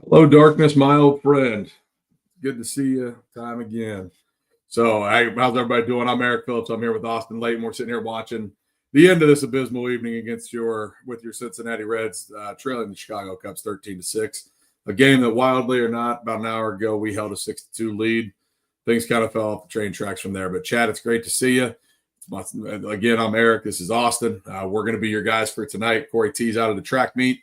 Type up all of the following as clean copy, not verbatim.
Hello, darkness, my old friend. Good to see you. Time again. So, how's everybody doing? I'm Eric Phillips. I'm here with Austin Layton. We're sitting here watching the end of this abysmal evening against your Cincinnati Reds, trailing the Chicago Cubs 13-6. A game that, wildly or not, about an hour ago we held a 6-2 lead. Things kind of fell off the train tracks from there. But Chad, it's great to see you. Again, I'm Eric. This is Austin. We're going to be your guys for tonight. Corey T's out of the track meet.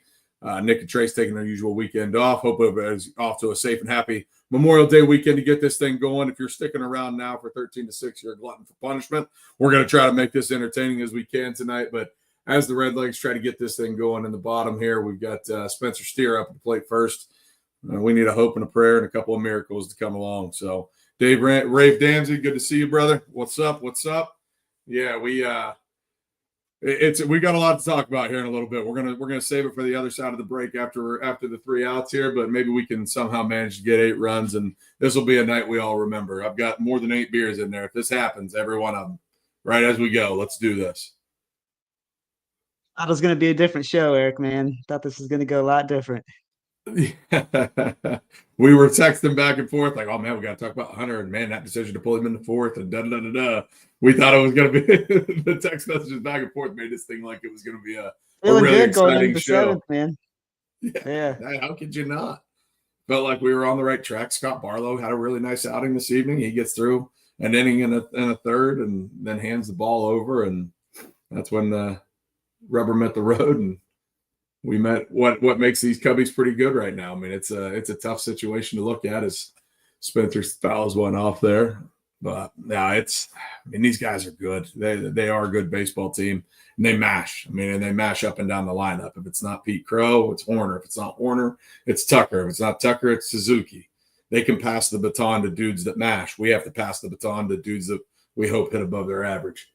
Nick and Trace taking their usual weekend off. Hope everybody's off to a safe and happy Memorial Day weekend to get this thing going. If you're sticking around now for 13-6, you're a glutton for punishment. We're going to try to make this entertaining as we can tonight. But as the Redlegs try to get this thing going in the bottom here, we've got Spencer Steer up at the plate first. We need a hope and a prayer and a couple of miracles to come along. So, Dave Rafe Damsey, good to see you, brother. What's up? What's up? Yeah, we got a lot to talk about here in a little bit. We're gonna save it for the other side of the break after the 3 outs here, but maybe we can somehow manage to get 8 runs, and this will be a night we all remember. I've got more than 8 beers in there. If this happens, every one of them, right as we go. Let's do this. Thought it was gonna be a different show, Eric. Man, thought this was gonna go a lot different. We were texting back and forth like, oh man, we got to talk about Hunter, and man, that decision to pull him in the 4th and da. We thought it was going to be the text messages back and forth made this thing like it was going to be a really exciting show. 7th, man. Yeah. How could you not? Felt like we were on the right track. Scott Barlow had a really nice outing this evening. He gets through an inning in a third and then hands the ball over, and that's when the rubber met the road, and we met what makes these Cubbies pretty good right now. I mean, it's a tough situation to look at as Spencer's fouls went off there. But yeah, these guys are good. They are a good baseball team, and they mash. And they mash up and down the lineup. If it's not Pete Crow, it's Horner. If it's not Horner, it's Tucker. If it's not Tucker, it's Suzuki. They can pass the baton to dudes that mash. We have to pass the baton to dudes that we hope hit above their average.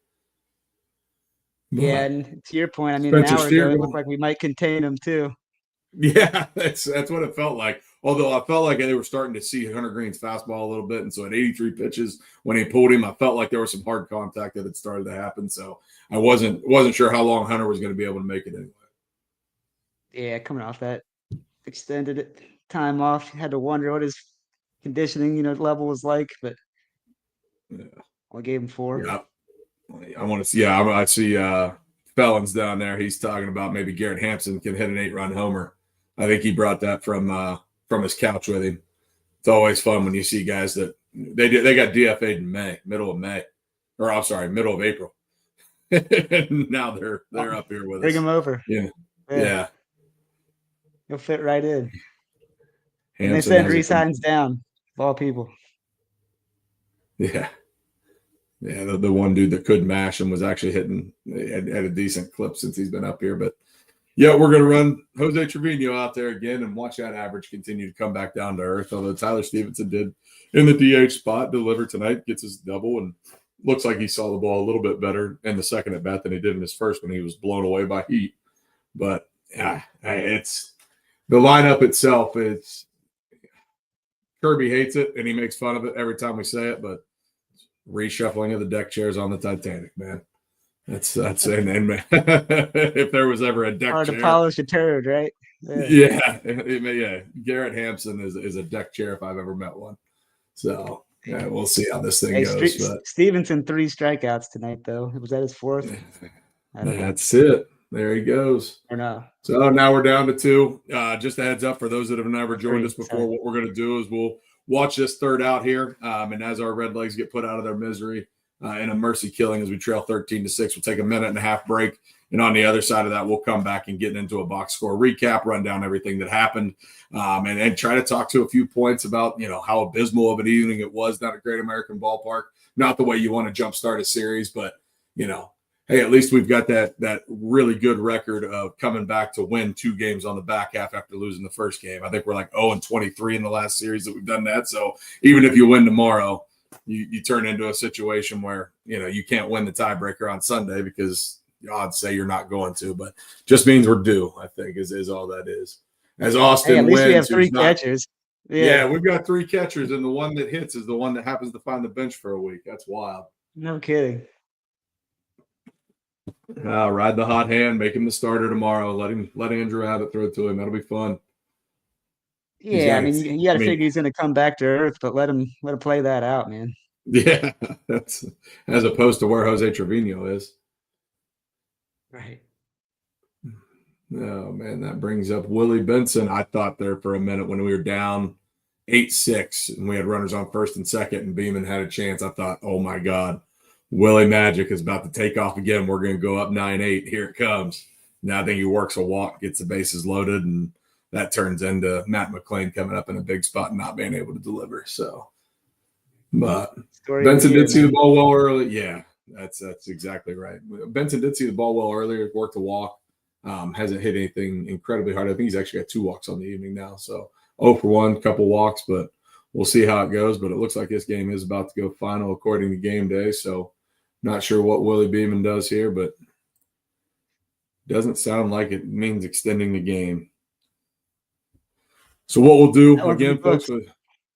Yeah, and to your point, an hour ago, it looked like we might contain them too. Yeah, that's what it felt like. Although I felt like they were starting to see Hunter Greene's fastball a little bit, and so at 83 pitches when he pulled him, I felt like there was some hard contact that had started to happen. So I wasn't sure how long Hunter was going to be able to make it anyway. Yeah, coming off that extended time off, had to wonder what his conditioning, level was like, but yeah, I gave him 4. Yeah. I want to see. Yeah, I see Felons down there. He's talking about maybe Garrett Hampson can hit an 8-run homer. I think he brought that from his couch with him. It's always fun when you see guys that they got DFA'd in middle of April. And now they're up here with us. Bring them over. Yeah. He'll fit right in. And they sent Reese Hines down, of all people. Yeah. Yeah, the one dude that could mash and was actually hitting at a decent clip since he's been up here. But, yeah, we're going to run Jose Trevino out there again and watch that average continue to come back down to earth, although Tyler Stevenson did in the DH spot deliver tonight, gets his double, and looks like he saw the ball a little bit better in the second at bat than he did in his first when he was blown away by heat. But, yeah, it's the lineup itself. It's Kirby hates it, and he makes fun of it every time we say it, but reshuffling of the deck chairs on the Titanic, man. That's and if there was ever a deck hard chair, to polish a turd, right? Yeah. Garrett Hampson is a deck chair if I've ever met one. So yeah, we'll see how this thing goes. But Stevenson 3 strikeouts tonight, though. Was that his 4th? That's it. There he goes. Or no. So now we're down to 2. Just a heads up for those that have never joined us before. What we're going to do is we'll watch this third out here, and as our Redlegs get put out of their misery in a mercy killing as we trail 13-6, we'll take a 1.5-minute break, and on the other side of that, we'll come back and get into a box score recap, run down everything that happened, and try to talk to a few points about how abysmal of an evening it was down at Great American Ballpark. Not the way you want to jumpstart a series, but hey, at least we've got that really good record of coming back to win 2 games on the back half after losing the first game. I think we're like 0-23 in the last series that we've done that. So even if you win tomorrow, you turn into a situation where, you can't win the tiebreaker on Sunday because the odds say you're not going to, but just means we're due, I think is all that is. As Austin at least wins, we have 3 catchers. Yeah, we've got 3 catchers, and the one that hits is the one that happens to find the bench for a week. That's wild. No kidding. Ride the hot hand, make him the starter tomorrow. Let Andrew Abbott throw it to him. That'll be fun. Yeah, I mean, you got I to mean, figure he's going to come back to earth, but let him play that out, man. yeah, that's as opposed to where Jose Trevino is. Right. Oh man, that brings up Willie Benson. I thought there for a minute when we were down 8-6 and we had runners on first and second and Beeman had a chance. I thought, oh my God, Willie Magic is about to take off again. We're going to go up 9-8. Here it comes. Now I think he works a walk, gets the bases loaded, and that turns into Matt McLain coming up in a big spot and not being able to deliver. So, but Story of the Benson year, did see the man. ball well early. Yeah, that's exactly right. Benson did see the ball well earlier, worked the walk. Hasn't hit anything incredibly hard. I think he's actually got 2 walks on the evening now. So 0 for 1, couple walks, but we'll see how it goes. But it looks like this game is about to go final according to game day. So not sure what Willie Beeman does here, but doesn't sound like it means extending the game. So what we'll do again, folks, as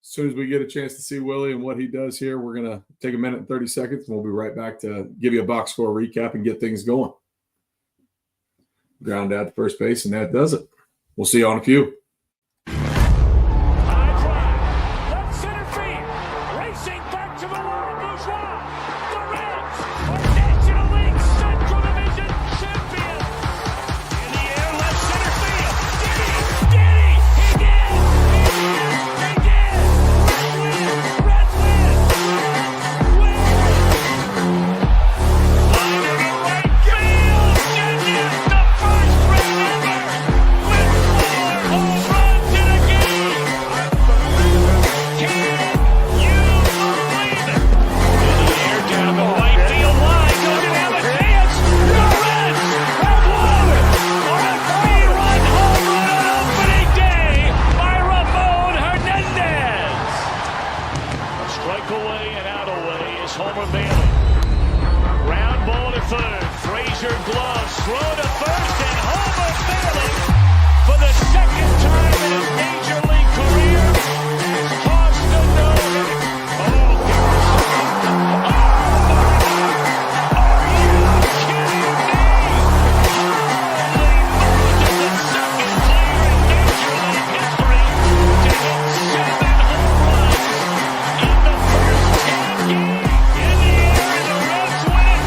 soon as we get a chance to see Willie and what he does here, we're going to take a minute and 30 seconds, and we'll be right back to give you a box score recap and get things going. Ground out to first base, and that does it. We'll see you on a few. High drive, left center field, racing back to the wall, Bourgeois. The Reds are National League Central Division champions. In the air, left center field. Did he? He did! He did! Reds win! Line to right field. Genius, the first Red ever. With 4 home runs in a game. Can you believe it? In the air, down the right field line. Doesn't have a chance. The Reds have won on a 3-run home run on opening day by Ramon Hernandez. A strike away and out away is Homer Bailey. Ground ball to third. Frazier gloves. Throw to first, and Homer Bailey, for the second time in his major league career, has tossed a no-hitter. Oh, are you kidding me? Holy Moses, the second player in major league history to hit 7 home runs in the first 10 games. In the air, and the Reds win.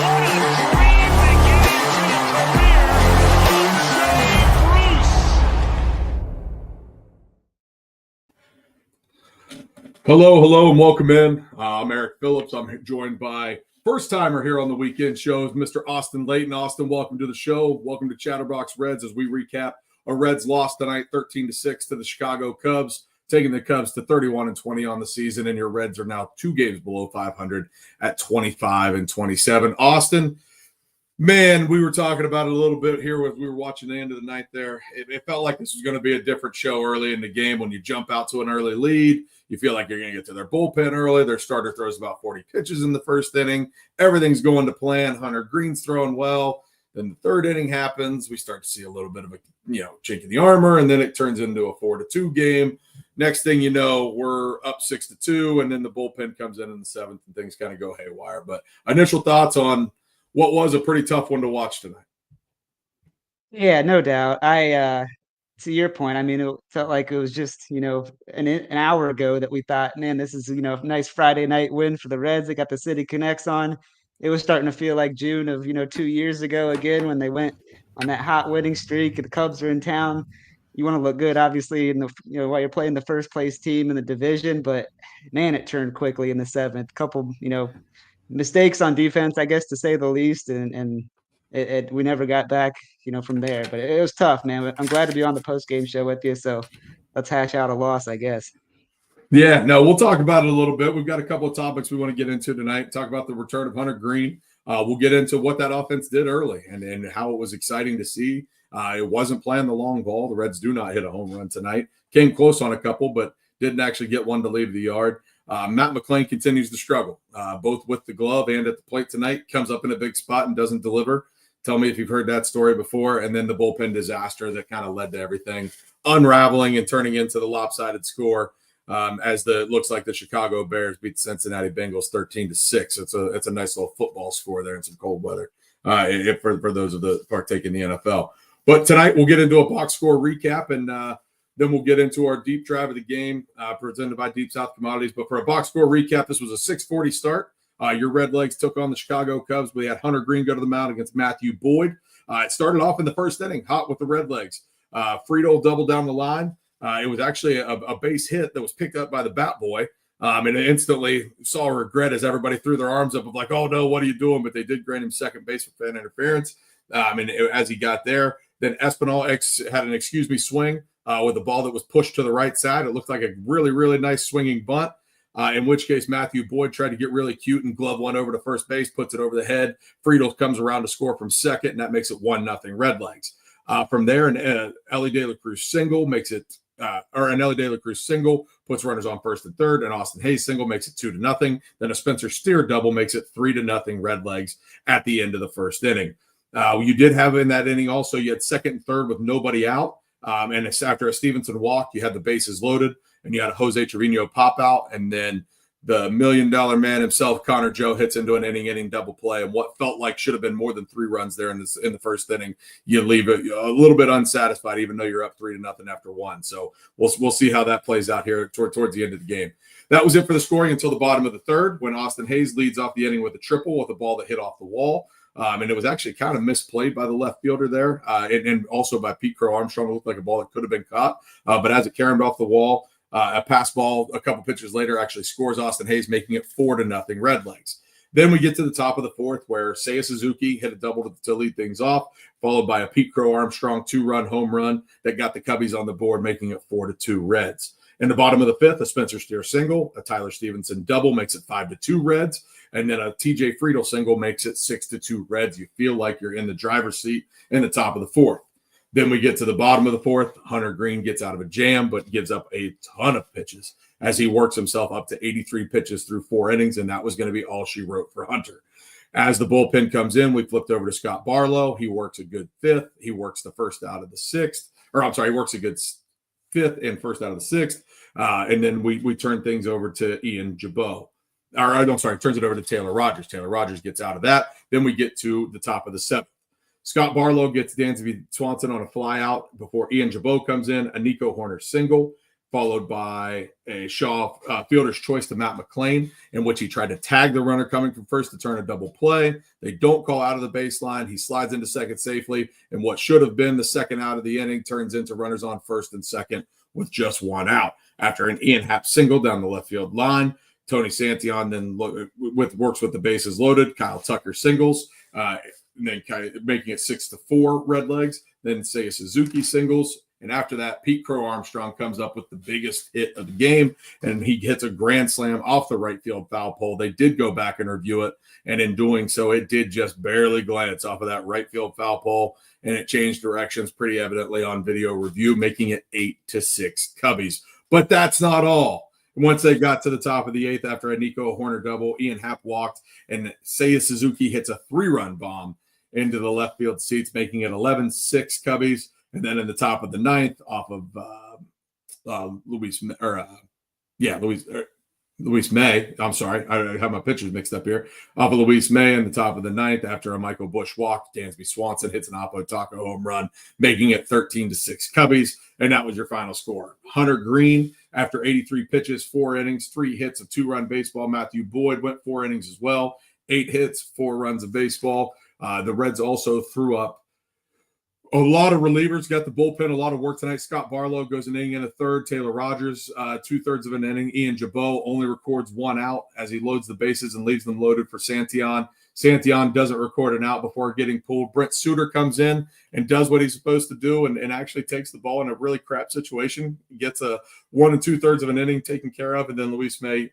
What a dream to get into the career of Jay Bruce. Hello, and welcome in. I'm Eric Phillips. I'm joined by first-timer here on the weekend shows, Mr. Austin Layton. Austin, welcome to the show. Welcome to Chatterbox Reds as we recap a Reds loss tonight, 13-6 to the Chicago Cubs, taking the Cubs to 31-20 on the season, and your Reds are now 2 games below 500 at 25-27. Austin, man, we were talking about it a little bit here as we were watching the end of the night there. It felt like this was going to be a different show early in the game. When you jump out to an early lead, you feel like you're going to get to their bullpen early. Their starter throws about 40 pitches in the first inning. Everything's going to plan. Hunter Greene's throwing well. Then the third inning happens. We start to see a little bit of a chink in the armor, and then it turns into a 4-2 game. Next thing you know, we're up 6-2, and then the bullpen comes in the 7th, and things kind of go haywire. But initial thoughts on what was a pretty tough one to watch tonight? Yeah, no doubt. To your point, I mean, it felt like it was just, an hour ago that we thought, man, this is, a nice Friday night win for the Reds. They got the City Connects on. It was starting to feel like June of, 2 years ago again when they went on that hot winning streak and the Cubs are in town. You want to look good, obviously, while you're playing the first place team in the division, but man, it turned quickly in the 7th. Couple, mistakes on defense, I guess, to say the least, and we never got back, from there. But it was tough, man. I'm glad to be on the post game show with you. So let's hash out a loss, I guess. Yeah, no, we'll talk about it a little bit. We've got a couple of topics we want to get into tonight. Talk about the return of Hunter Greene. We'll get into what that offense did early and how it was exciting to see. It wasn't playing the long ball. The Reds do not hit a home run tonight. Came close on a couple, but didn't actually get one to leave the yard. Matt McLain continues to struggle, both with the glove and at the plate tonight. Comes up in a big spot and doesn't deliver. Tell me if you've heard that story before. And then the bullpen disaster that kind of led to everything unraveling and turning into the lopsided score looks like the Chicago Bears beat the Cincinnati Bengals 13-6. It's a nice little football score there in some cold weather for those of the partake in the NFL. But tonight we'll get into a box score recap and Then we'll get into our deep drive of the game presented by Deep South Commodities. But for a box score recap, this was a 6:40 start. Your Redlegs took on the Chicago Cubs. We had Hunter Greene go to the mound against Matthew Boyd. It started off in the first inning, hot with the Redlegs. Friedel doubled down the line. It was actually a base hit that was picked up by the bat boy. And instantly saw regret as everybody threw their arms up of like, oh, no, what are you doing? But they did grant him second base for fan interference. As he got there, then Espinal had an swing with a ball that was pushed to the right side. It looked like a really, really nice swinging bunt. In which case, Matthew Boyd tried to get really cute and glove one over to first base, puts it over the head. Friedel comes around to score from second, and that makes it 1-0 Redlegs. From there, an Elly De La Cruz single makes it, an Elly De La Cruz single puts runners on first and third. An Austin Hayes single makes it 2-0. Then a Spencer Steer double makes it 3-0 Redlegs at the end of the first inning. You did have in that inning also, you had second and third with nobody out. And it's after a Stevenson walk, you had the bases loaded. And you had a Jose Trevino pop out, and then the $1 million man himself, Connor Joe, hits into an inning double play. And what felt like should have been more than 3 runs there in the first inning, you leave it a little bit unsatisfied, even though you're up 3-0 after 1. So we'll see how that plays out here towards the end of the game. That was it for the scoring until the bottom of the third, when Austin Hayes leads off the inning with a triple with a ball that hit off the wall. And it was actually kind of misplayed by the left fielder there, and also by Pete Crow Armstrong. It looked like a ball that could have been caught, but as it caromed off the wall, a pass ball a couple pitches later actually scores Austin Hayes, making it 4-0 Redlegs. Then we get to the top of the fourth, where Seiya Suzuki hit a double to lead things off, followed by a Pete Crow Armstrong 2-run home run that got the Cubbies on the board, making it 4-2 Reds. In the bottom of the fifth, a Spencer Steer single, a Tyler Stevenson double makes it 5-2 Reds, and then a TJ Friedel single makes it 6-2 Reds. You feel like you're in the driver's seat in the top of the fourth. Then we get to the bottom of the fourth. Hunter Greene gets out of a jam, but gives up a ton of pitches as he works himself up to 83 pitches through 4 innings, and that was going to be all she wrote for Hunter. As the bullpen comes in, we flipped over to Scott Barlow. He works a good fifth. He works the first out of the sixth. He works a good fifth and first out of the sixth. And then we turn things over to Ian Jabot. Turns it over to Taylor Rogers. Taylor Rogers gets out of that. Then we get to the top of the seventh. Scott Barlow gets Dansby Swanson on a fly out before Ian Jabot comes in, a Nico Horner single, followed by a Shaw fielder's choice to Matt McLain, in which he tried to tag the runner coming from first to turn a double play. They don't call out of the baseline. He slides into second safely, and what should have been the second out of the inning turns into runners on first and second with just 1 out. After an Ian Happ single down the left field line, Tony Santillan then works with the bases loaded. Kyle Tucker singles, and then kind of making it 6-4 Redlegs. Then Seiya Suzuki singles. And after that, Pete Crow Armstrong comes up with the biggest hit of the game, and he hits a grand slam off the right field foul pole. They did go back and review it, and in doing so, it did just barely glance off of that right field foul pole, and it changed directions pretty evidently on video review, making it 8-6 Cubbies. But that's not all. Once they got to the top of the eighth after a Nico Horner double, Ian Happ walked, and Seiya Suzuki hits a 3-run bomb into the left field seats, making it 11-6 Cubbies. And then in the top of the ninth, off of Luis May. I'm sorry, I have my pitchers mixed up here. Off of Luis May in the top of the ninth, after a Michael Busch walk, Dansby Swanson hits an Oppo Taco home run, making it 13-6 Cubbies. And that was your final score. Hunter Greene, after 83 pitches, 4 innings, 3 hits of 2-run baseball. Matthew Boyd went 4 innings as well, 8 hits, 4 runs of baseball. The Reds also threw up a lot of relievers, got the bullpen, a lot of work tonight. Scott Barlow goes an inning and a third. Taylor Rogers, 2/3 of an inning. Ian Jabot only records 1 out as he loads the bases and leaves them loaded for Santillan. Santillan doesn't record an out before getting pulled. Brent Suter comes in and does what he's supposed to do and actually takes the ball in a really crap situation. Gets a 1 2/3 of an inning taken care of, and then Luis May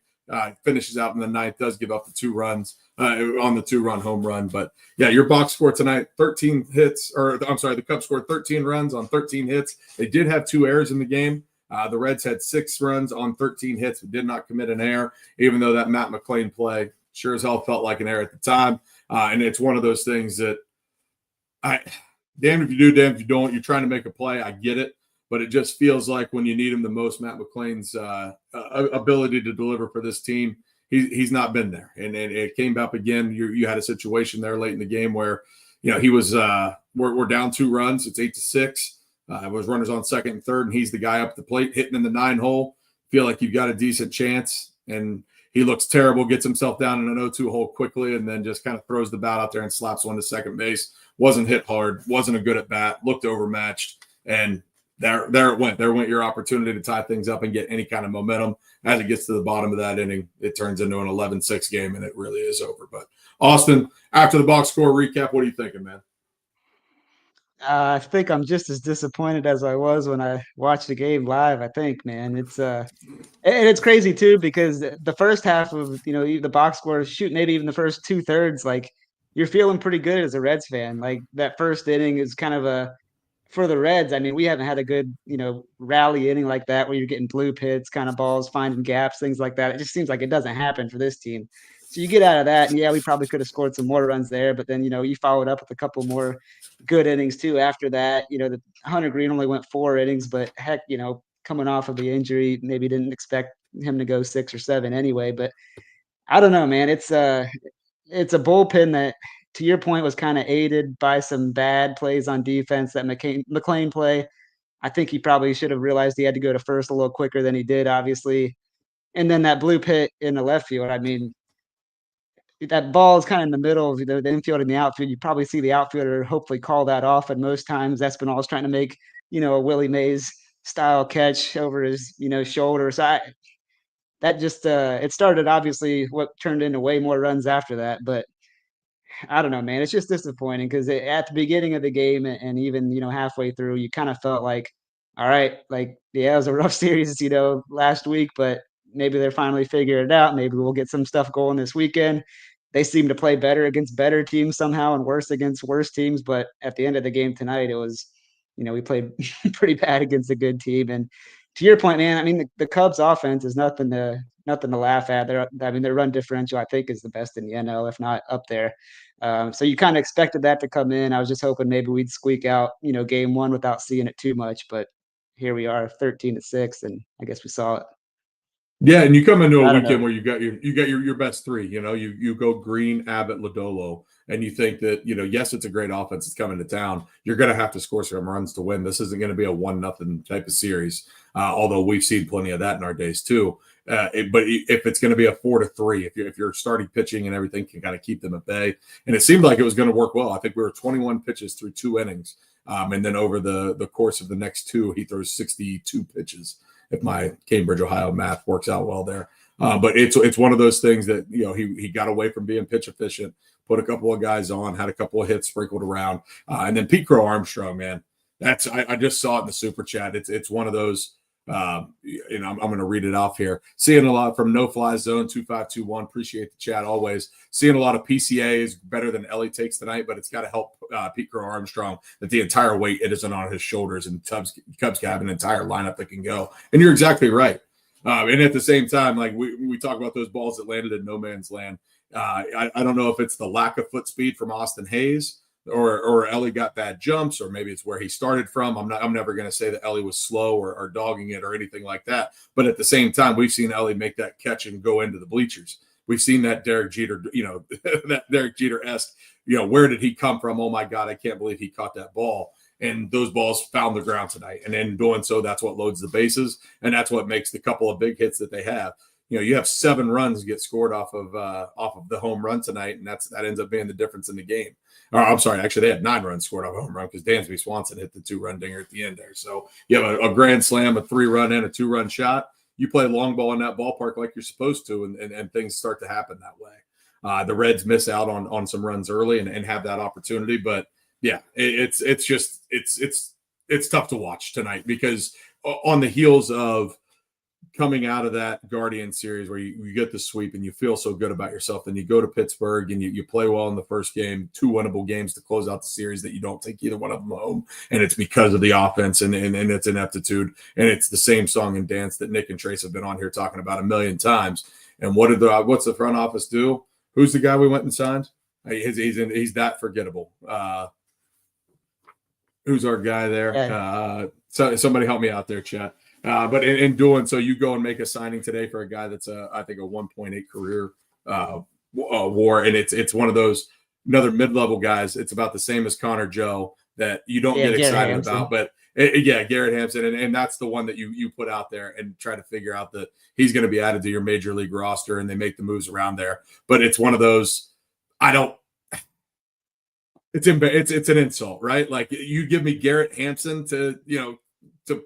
finishes out in the ninth, does give up the 2 runs on the 2-run home run. But yeah, your box score tonight, 13 hits, the Cubs scored 13 runs on 13 hits. They did have 2 errors in the game. The Reds had 6 runs on 13 hits, but did not commit an error, even though that Matt McLain play sure as hell felt like an error at the time. And it's one of those things that damned if you do, damned if you don't. You're trying to make a play. I get it. But it just feels like when you need him the most, Matt McLain's ability to deliver for this team, he's not been there. And it came up again. You had a situation there late in the game where, he was we're down 2 runs. It's 8-6. Was runners on second and third, and he's the guy up the plate hitting in the 9-hole. Feel like you've got a decent chance, and he looks terrible, gets himself down in an 0-2 hole quickly, and then just kind of throws the bat out there and slaps one to second base. Wasn't hit hard, wasn't a good at bat, looked overmatched, and there it went. There went your opportunity to tie things up and get any kind of momentum. As it gets to the bottom of that inning, it turns into an 11-6 game, and it really is over. But Austin, after the box score recap, what are you thinking, man? I think I'm just as disappointed as I was when I watched the game live. I think, man, and it's crazy too because the first half of the box score, shoot, maybe even the first 2/3, like you're feeling pretty good as a Reds fan. Like that first inning is kind of for the Reds. I mean, we haven't had a good rally inning like that where you're getting bloop hits, kind of balls, finding gaps, things like that. It just seems like it doesn't happen for this team. So you get out of that, and yeah, we probably could have scored some more runs there, but then you followed up with a couple more good innings too after that. The Hunter Greene only went 4 innings, but heck, coming off of the injury, maybe didn't expect him to go 6 or 7 anyway. But I don't know, man. It's a bullpen that, to your point, was kind of aided by some bad plays on defense. That McLain play, I think he probably should have realized he had to go to first a little quicker than he did, obviously. And then that blue hit in the left field. I mean, that ball is kind of in the middle of the infield and the outfield. You probably see the outfielder hopefully call that off, and most times Espinal's trying to make a Willie Mays style catch over his shoulder. So that just it started obviously what turned into way more runs after that. But I don't know, man. It's just disappointing because at the beginning of the game and even halfway through, you kind of felt like, all right, like yeah, it was a rough series, last week, but maybe they're finally figuring it out. Maybe we'll get some stuff going this weekend. They seem to play better against better teams somehow and worse against worse teams. But at the end of the game tonight, it was, we played pretty bad against a good team. And to your point, man, I mean, the Cubs offense is nothing to laugh at. Their run differential, I think, is the best in the NL, if not up there. So you kind of expected that to come in. I was just hoping maybe we'd squeak out, game one without seeing it too much. But here we are, 13-6, and I guess we saw it. Yeah, and you come into a weekend where you got your best 3. You go Greene, Abbott, Lodolo, and you think that yes, it's a great offense. It's coming to town. You're going to have to score some runs to win. This isn't going to be a 1-0 type of series. Although we've seen plenty of that in our days too. But if it's going to be a 4-3, if you're starting pitching and everything can kind of keep them at bay, and it seemed like it was going to work well. I think we were 21 pitches through 2 innings, and then over the course of the next 2, he throws 62 pitches. If my Cambridge, Ohio math works out well there. But it's one of those things that, he got away from being pitch efficient, put a couple of guys on, had a couple of hits sprinkled around. And then Pete Crow Armstrong, man, I just saw it in the super chat. It's one of those, I'm going to read it off here. Seeing a lot from No Fly Zone 2521. Appreciate the chat always. Seeing a lot of PCAs better than Elly takes tonight, but it's got to help Pete Crow Armstrong that the entire weight it isn't on his shoulders, and Cubs have an entire lineup that can go. And you're exactly right. And at the same time, like we talk about those balls that landed in no man's land. I don't know if it's the lack of foot speed from Austin Hayes, or Elly got bad jumps, or maybe it's where he started from. I'm never going to say that Elly was slow or dogging it or anything like that. But at the same time, we've seen Elly make that catch and go into the bleachers. We've seen that Derek Jeter, that Derek Jeter-esque, where did he come from? Oh my God, I can't believe he caught that ball. And those balls found the ground tonight. And in doing so, that's what loads the bases. And that's what makes the couple of big hits that they have. You have 7 runs get scored off of the home run tonight, and that ends up being the difference in the game. Or I'm sorry, actually they had 9 runs scored off a home run because Dansby Swanson hit the 2-run dinger at the end there. So you have a grand slam, a 3-run and a 2-run shot. You play long ball in that ballpark like you're supposed to, and things start to happen that way. The Reds miss out on some runs early and have that opportunity, but yeah, it's tough to watch tonight because on the heels of coming out of that Guardian series where you get the sweep and you feel so good about yourself, then you go to Pittsburgh and you play well in the first game, 2 winnable games to close out the series that you don't take either one of them home. And it's because of the offense and its ineptitude. And it's the same song and dance that Nick and Trace have been on here talking about a million times. And what's the front office do? Who's the guy we went and signed? He's that forgettable. Who's our guy there? Yeah. So somebody help me out there, chat. But in doing so, you go and make a signing today for a guy that's I think a 1.8 career WAR, and it's one of those another mid-level guys. It's about the same as Connor Joe, that you don't Yeah, get Garrett excited Hampson. about. But Garrett Hampson, and that's the one that you put out there and try to figure out that he's going to be added to your major league roster, and they make the moves around there. But it's one of those, it's an insult, right? Like, you give me Garrett Hampson to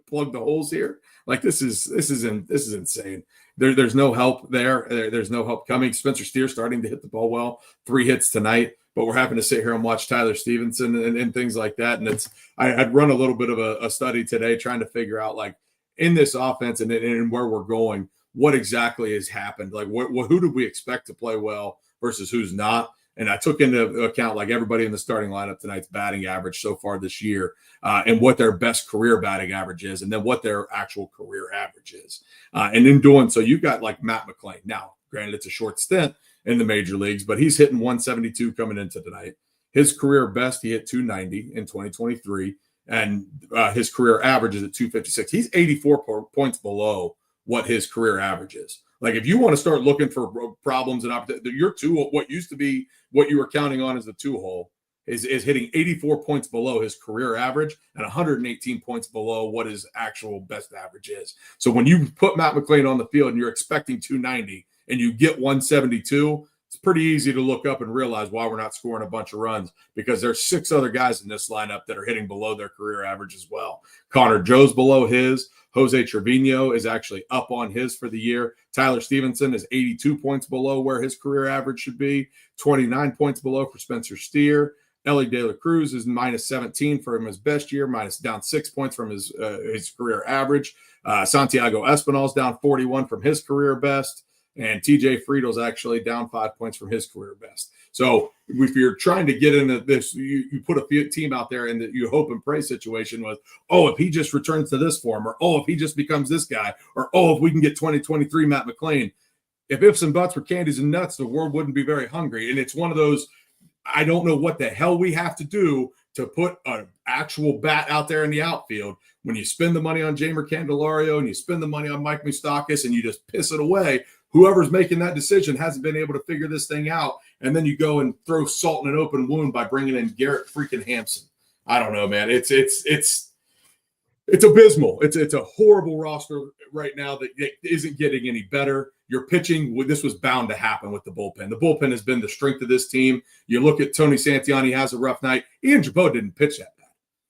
plug the holes here. Like, this is insane. There's no help there. There's no help coming. Spencer Steer starting to hit the ball well, 3 hits tonight, but we're having to sit here and watch Tyler Stevenson and things like that. And I'd run a little bit of a study today trying to figure out, like, in this offense and where we're going, what exactly has happened. Like, who did we expect to play well versus who's not? And I took into account, like, everybody in the starting lineup tonight's batting average so far this year, and what their best career batting average is, and then what their actual career average is. And in doing so, you've got, like, Matt McLain. Now, granted, it's a short stint in the major leagues, but he's hitting 172 coming into tonight. His career best, he hit 290 in 2023, and his career average is at 256. He's 84 points below what his career average is. Like, if you want to start looking for problems and your what used to be what you were counting on as the 2-hole is hitting 84 points below his career average and 118 points below what his actual best average is. So when you put Matt McLain on the field and you're expecting 290 and you get 172, it's pretty easy to look up and realize why we're not scoring a bunch of runs, because there's 6 other guys in this lineup that are hitting below their career average as well. Connor Joe's below his. Jose Trevino is actually up on his for the year. Tyler Stevenson is 82 points below where his career average should be, 29 points below for Spencer Steer. Elly De La Cruz is minus 17 from his best year, down 6 points from his career average. Santiago Espinal's down 41 from his career best. And TJ Friedel's actually down 5 points from his career best. So if you're trying to get into this, you put a team out there and that you hope and pray situation was, if he just returns to this form, or, if he just becomes this guy, or, if we can get 2023 Matt McLain. If ifs and buts were candies and nuts, the world wouldn't be very hungry. And it's one of those, I don't know what the hell we have to do to put an actual bat out there in the outfield when you spend the money on Jamer Candelario and you spend the money on Mike Moustakas and you just piss it away. Whoever's making that decision hasn't been able to figure this thing out, and then you go and throw salt in an open wound by bringing in Garrett freaking Hampson. I don't know, man. It's abysmal. It's a horrible roster right now that isn't getting any better. Your pitching, this was bound to happen with the bullpen. The bullpen has been the strength of this team. You look at Tony Santiani, has a rough night. Ian Jabot didn't pitch that bad.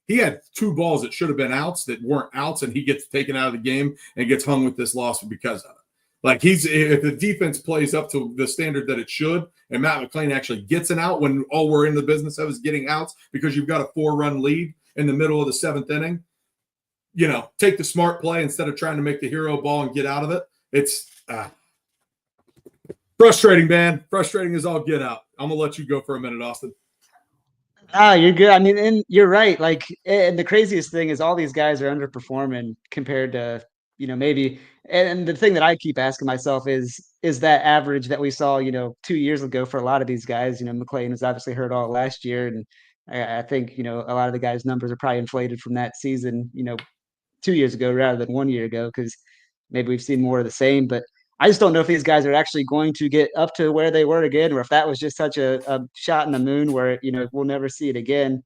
He had 2 balls that should have been outs that weren't outs, and he gets taken out of the game and gets hung with this loss because of it. Like, if the defense plays up to the standard that it should, and Matt McLain actually gets an out when all we're in the business of is getting outs because you've got a 4-run lead in the middle of the 7th inning, take the smart play instead of trying to make the hero ball and get out of it. It's frustrating, man. Frustrating as all get out. I'm going to let you go for a minute, Austin. You're good. I mean, and you're right. Like, and the craziest thing is all these guys are underperforming compared to, maybe. And the thing that I keep asking myself is that average that we saw, 2 years ago for a lot of these guys. McLain was obviously hurt all last year. And I think, a lot of the guys' numbers are probably inflated from that season, 2 years ago rather than 1 year ago, because maybe we've seen more of the same. But I just don't know if these guys are actually going to get up to where they were again, or if that was just such a shot in the moon where, we'll never see it again.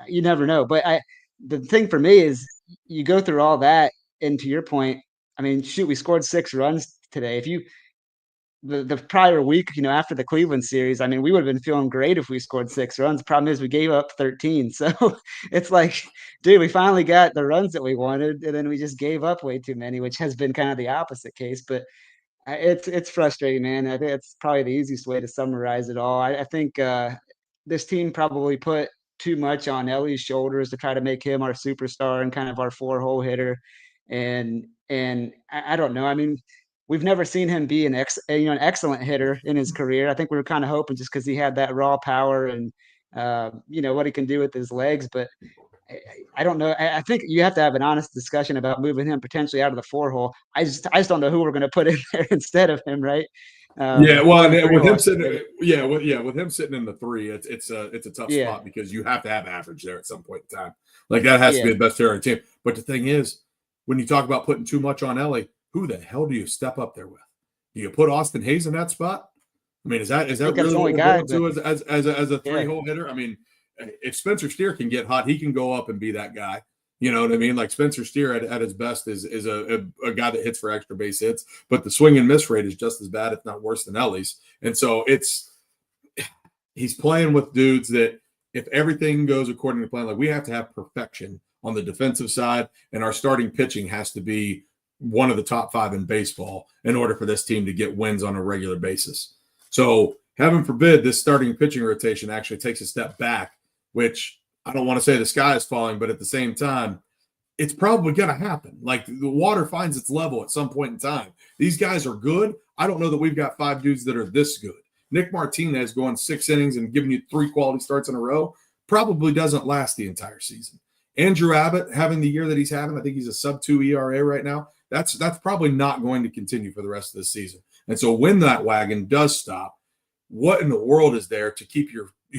You never know. But the thing for me is you go through all that, and to your point, I mean, shoot, we scored 6 runs today. If the prior week, after the Cleveland series, I mean, we would have been feeling great if we scored 6 runs. The problem is we gave up 13. So it's like, dude, we finally got the runs that we wanted, and then we just gave up way too many, which has been kind of the opposite case. But it's frustrating, man. I think it's probably the easiest way to summarize it all. I think this team probably put too much on Elly's shoulders to try to make him our superstar and kind of our 4-hole hitter. And I don't know. I mean, we've never seen him be an excellent hitter in his career. I think we were kind of hoping just because he had that raw power and what he can do with his legs. But I don't know. I think you have to have an honest discussion about moving him potentially out of the 4-hole. I just don't know who we're going to put in there instead of him, right? With him sitting, with him sitting in the 3, it's a tough spot because you have to have average there at some point in time. Like, that has to be the best hitter on the team. But the thing is, when you talk about putting too much on Elly, who the hell do you step up there with? Do you put Austin Hayes in that spot? I mean, is that really what we're going to as a 3-hole hitter? I mean, if Spencer Steer can get hot, he can go up and be that guy. You know what I mean? Like Spencer Steer at his best is a guy that hits for extra base hits, but the swing and miss rate is just as bad, if not worse than Elly's. And so he's playing with dudes that if everything goes according to plan, like we have to have perfection on the defensive side, and our starting pitching has to be one of the top 5 in baseball in order for this team to get wins on a regular basis. So heaven forbid this starting pitching rotation actually takes a step back, which I don't want to say the sky is falling, but at the same time, it's probably going to happen. Like the water finds its level at some point in time. These guys are good. I don't know that we've got 5 dudes that are this good. Nick Martinez going 6 innings and giving you 3 quality starts in a row probably doesn't last the entire season. Andrew Abbott having the year that he's having, I think he's a sub-2 ERA right now. That's probably not going to continue for the rest of the season. And so when that wagon does stop, what in the world is there to keep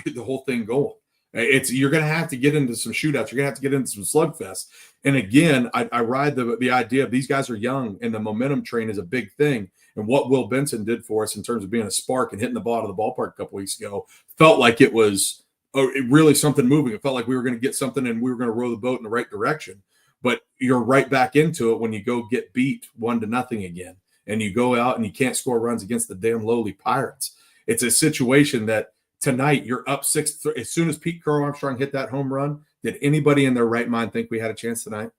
the whole thing going? You're going to have to get into some shootouts. You're going to have to get into some slugfests. And again, I ride the idea of these guys are young and the momentum train is a big thing. And what Will Benson did for us in terms of being a spark and hitting the ball out of the ballpark a couple weeks ago felt like it was really something moving. It felt like we were going to get something and we were going to row the boat in the right direction. But you're right back into it when you go get beat 1-0 again. And you go out and you can't score runs against the damn lowly Pirates. It's a situation that tonight you're up 6. As soon as Pete Crow Armstrong hit that home run, did anybody in their right mind think we had a chance tonight?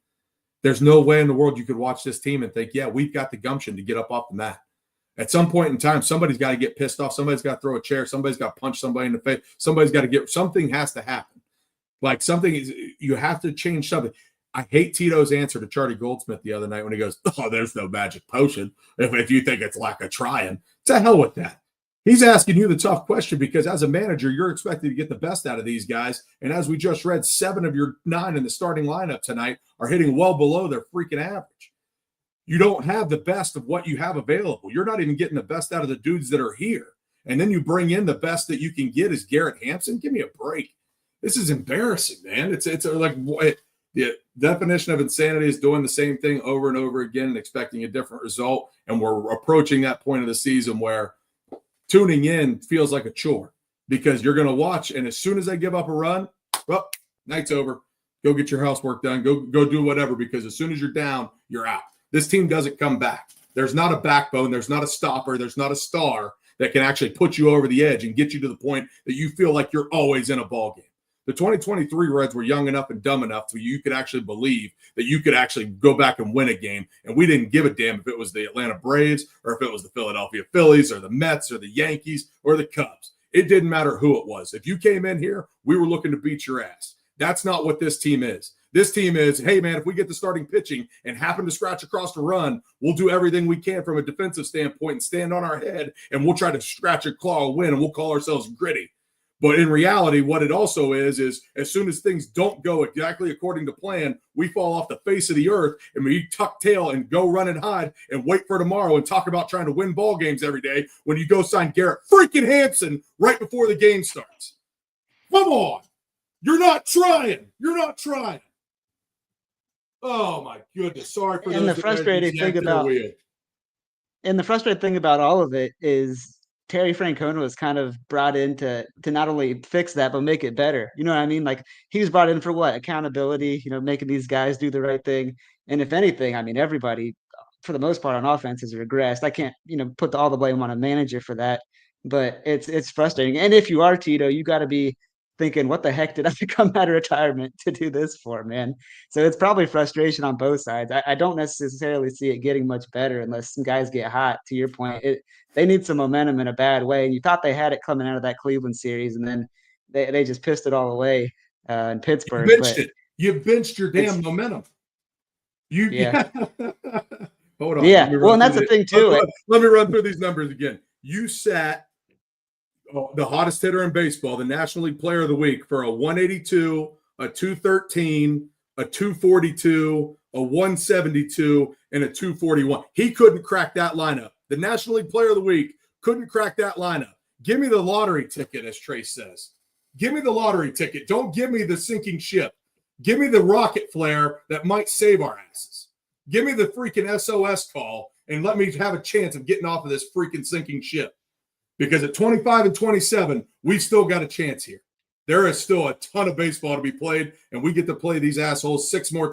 There's no way in the world you could watch this team and think, yeah, we've got the gumption to get up off the mat. At some point in time, somebody's got to get pissed off. Somebody's got to throw a chair. Somebody's got to punch somebody in the face. Somebody's got to something has to happen. Like you have to change something. I hate Tito's answer to Charlie Goldsmith the other night when he goes, oh, there's no magic potion. If you think it's lack of trying, to hell with that. He's asking you the tough question because as a manager, you're expected to get the best out of these guys. And as we just read, 7 of your 9 in the starting lineup tonight are hitting well below their freaking average. You don't have the best of what you have available. You're not even getting the best out of the dudes that are here. And then you bring in the best that you can get is Garrett Hampson. Give me a break. This is embarrassing, man. It's like the definition of insanity is doing the same thing over and over again and expecting a different result. And we're approaching that point of the season where tuning in feels like a chore because you're going to watch. And as soon as they give up a run, well, night's over. Go get your housework done. Go do whatever, because as soon as you're down, you're out. This team doesn't come back. There's not a backbone. There's not a stopper. There's not a star that can actually put you over the edge and get you to the point that you feel like you're always in a ball game. The 2023 Reds were young enough and dumb enough so you could actually believe that you could actually go back and win a game. And we didn't give a damn if it was the Atlanta Braves or if it was the Philadelphia Phillies or the Mets or the Yankees or the Cubs. It didn't matter who it was. If you came in here, we were looking to beat your ass. That's not what this team is. This team is, hey, man, if we get the starting pitching and happen to scratch across the run, we'll do everything we can from a defensive standpoint and stand on our head, and we'll try to scratch a claw, win, and we'll call ourselves gritty. But in reality, what it also is as soon as things don't go exactly according to plan, we fall off the face of the earth and we tuck tail and go run and hide and wait for tomorrow and talk about trying to win ball games every day when you go sign Garrett freaking Hampson right before the game starts. Come on. You're not trying. You're not trying. Oh, my goodness. Sorry for and those the frustrating thing about And the frustrating thing about all of it is Terry Francona was kind of brought in to not only fix that, but make it better. You know what I mean? Like he was brought in for what? Accountability, making these guys do the right thing. And if anything, I mean, everybody for the most part on offense has regressed. I can't, put all the blame on a manager for that, but it's frustrating. And if you are Tito, you got to be thinking, what the heck did I come out of retirement to do this for, man? So it's probably frustration on both sides. I don't necessarily see it getting much better unless some guys get hot. To your point, they need some momentum in a bad way. And you thought they had it coming out of that Cleveland series, and then they just pissed it all away in Pittsburgh. You benched your damn momentum. Yeah. Hold on. Yeah. Well, and that's the thing too. Let me run through these numbers again. You sat the hottest hitter in baseball, the National League Player of the Week, for a 182, a 213, a 242, a 172, and a 241. He couldn't crack that lineup. The National League Player of the Week couldn't crack that lineup. Give me the lottery ticket, as Trace says. Give me the lottery ticket. Don't give me the sinking ship. Give me the rocket flare that might save our asses. Give me the freaking SOS call and let me have a chance of getting off of this freaking sinking ship. Because at 25 and 27, we've still got a chance here. There is still a ton of baseball to be played, and we get to play these assholes 5 more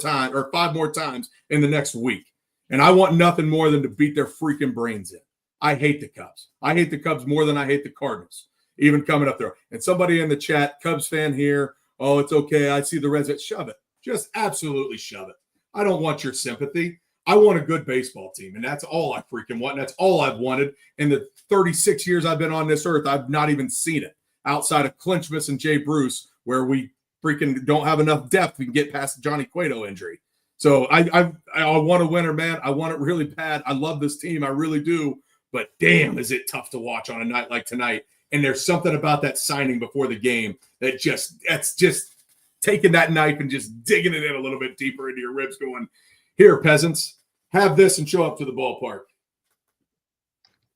times in the next week. And I want nothing more than to beat their freaking brains in. I hate the Cubs. I hate the Cubs more than I hate the Cardinals, even coming up there. And somebody in the chat, Cubs fan here, oh, it's okay. I see the Reds. Shove it. Just absolutely shove it. I don't want your sympathy. I want a good baseball team, and that's all I freaking want. And that's all I've wanted. In the 36 years I've been on this earth, I've not even seen it outside of Clinchmas and Jay Bruce, where we freaking don't have enough depth to get past the Johnny Cueto injury. So I want a winner, man. I want it really bad. I love this team. I really do. But damn, is it tough to watch on a night like tonight. And there's something about that signing before the game that's just taking that knife and just digging it in a little bit deeper into your ribs going, here, peasants, have this and show up to the ballpark.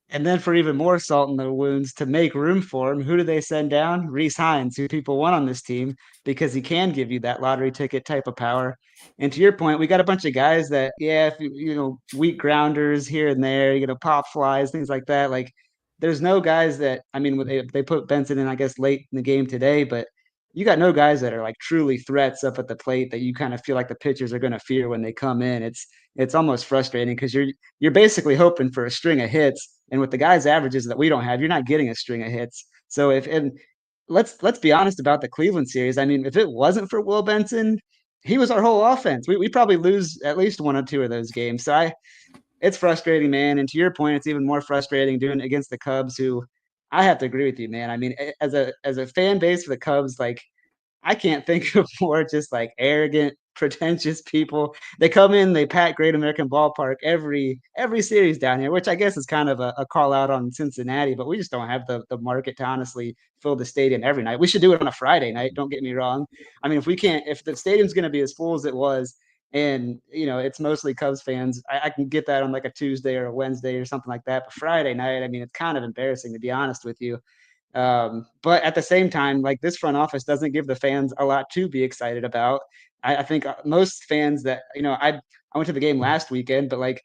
And then for even more salt in the wounds, to make room for him, who do they send down? Reese Hines, who people want on this team because he can give you that lottery ticket type of power. And to your point, we got a bunch of guys that, if weak grounders here and there, pop flies, things like that. Like, there's no guys that, they put Benson in, I guess, late in the game today, but you got no guys that are like truly threats up at the plate that you kind of feel like the pitchers are going to fear when they come in. It's almost frustrating because you're basically hoping for a string of hits, and with the guys' averages that we don't have, you're not getting a string of hits. So let's be honest about the Cleveland series. I mean, if it wasn't for Will Benson, he was our whole offense. We probably lose at least one or two of those games. So it's frustrating, man. And to your point, it's even more frustrating doing it against the Cubs, who I have to agree with you, man. I mean, as a fan base for the Cubs, like, I can't think of more just like arrogant, pretentious people. They come in, they pat Great American Ballpark every series down here, which I guess is kind of a call out on Cincinnati, but we just don't have the market to honestly fill the stadium every night. We should do it on a Friday night. Don't get me wrong. I mean, if the stadium's going to be as full as it was, and it's mostly Cubs fans, I can get that on like a Tuesday or a Wednesday or something like that. But Friday night, I mean, it's kind of embarrassing, to be honest with you. But at the same time, like, this front office doesn't give the fans a lot to be excited about. I think most fans that, I went to the game last weekend, but like,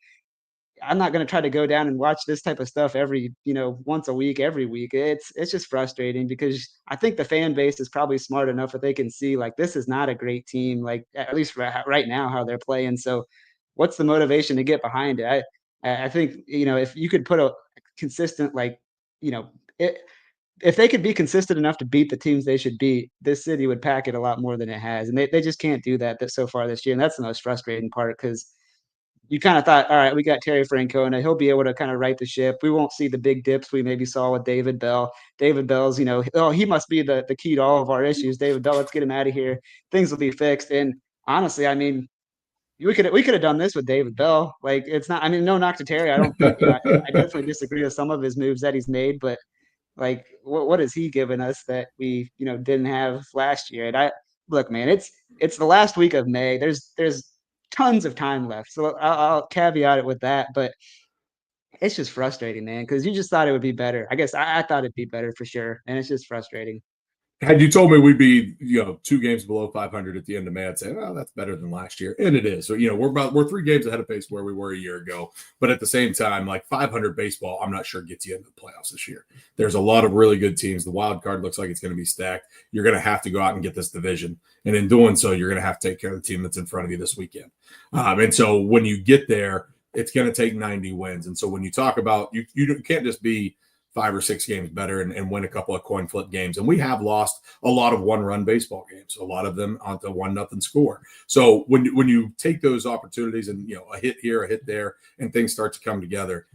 I'm not going to try to go down and watch this type of stuff every, once a week, every week. It's just frustrating because I think the fan base is probably smart enough that they can see, like, this is not a great team, like, at least right now, how they're playing. So what's the motivation to get behind it? I think, if you could put a consistent, like, if they could be consistent enough to beat the teams they should beat, this city would pack it a lot more than it has. And they just can't do that so far this year. And that's the most frustrating part, because you kind of thought, all right, we got Terry Francona. He'll be able to kind of right the ship. We won't see the big dips we maybe saw with David Bell. David Bell's, he must be the key to all of our issues. David Bell, let's get him out of here. Things will be fixed. And honestly, I mean, we could have done this with David Bell. Like, it's not, I mean, no knock to Terry. I don't think, I definitely disagree with some of his moves that he's made, but like, what has he given us that we, didn't have last year? And look, man, it's the last week of May. There's tons of time left. So I'll caveat it with that, but it's just frustrating, man, because you just thought it would be better. I guess I thought it'd be better for sure. And it's just frustrating. Had you told me we'd be, 2 games below 500 at the end of May, I'd say, well, that's better than last year. And it is. So, we're 3 games ahead of pace where we were a year ago. But at the same time, like, 500 baseball, I'm not sure gets you into the playoffs this year. There's a lot of really good teams. The wild card looks like it's going to be stacked. You're going to have to go out and get this division. And in doing so, you're going to have to take care of the team that's in front of you this weekend. And so when you get there, it's going to take 90 wins. And so when you talk about, you can't just be 5 or 6 games better and win a couple of coin flip games. And we have lost a lot of one-run baseball games, a lot of them on the 1-0 score. So when you take those opportunities and, a hit here, a hit there, and things start to come together,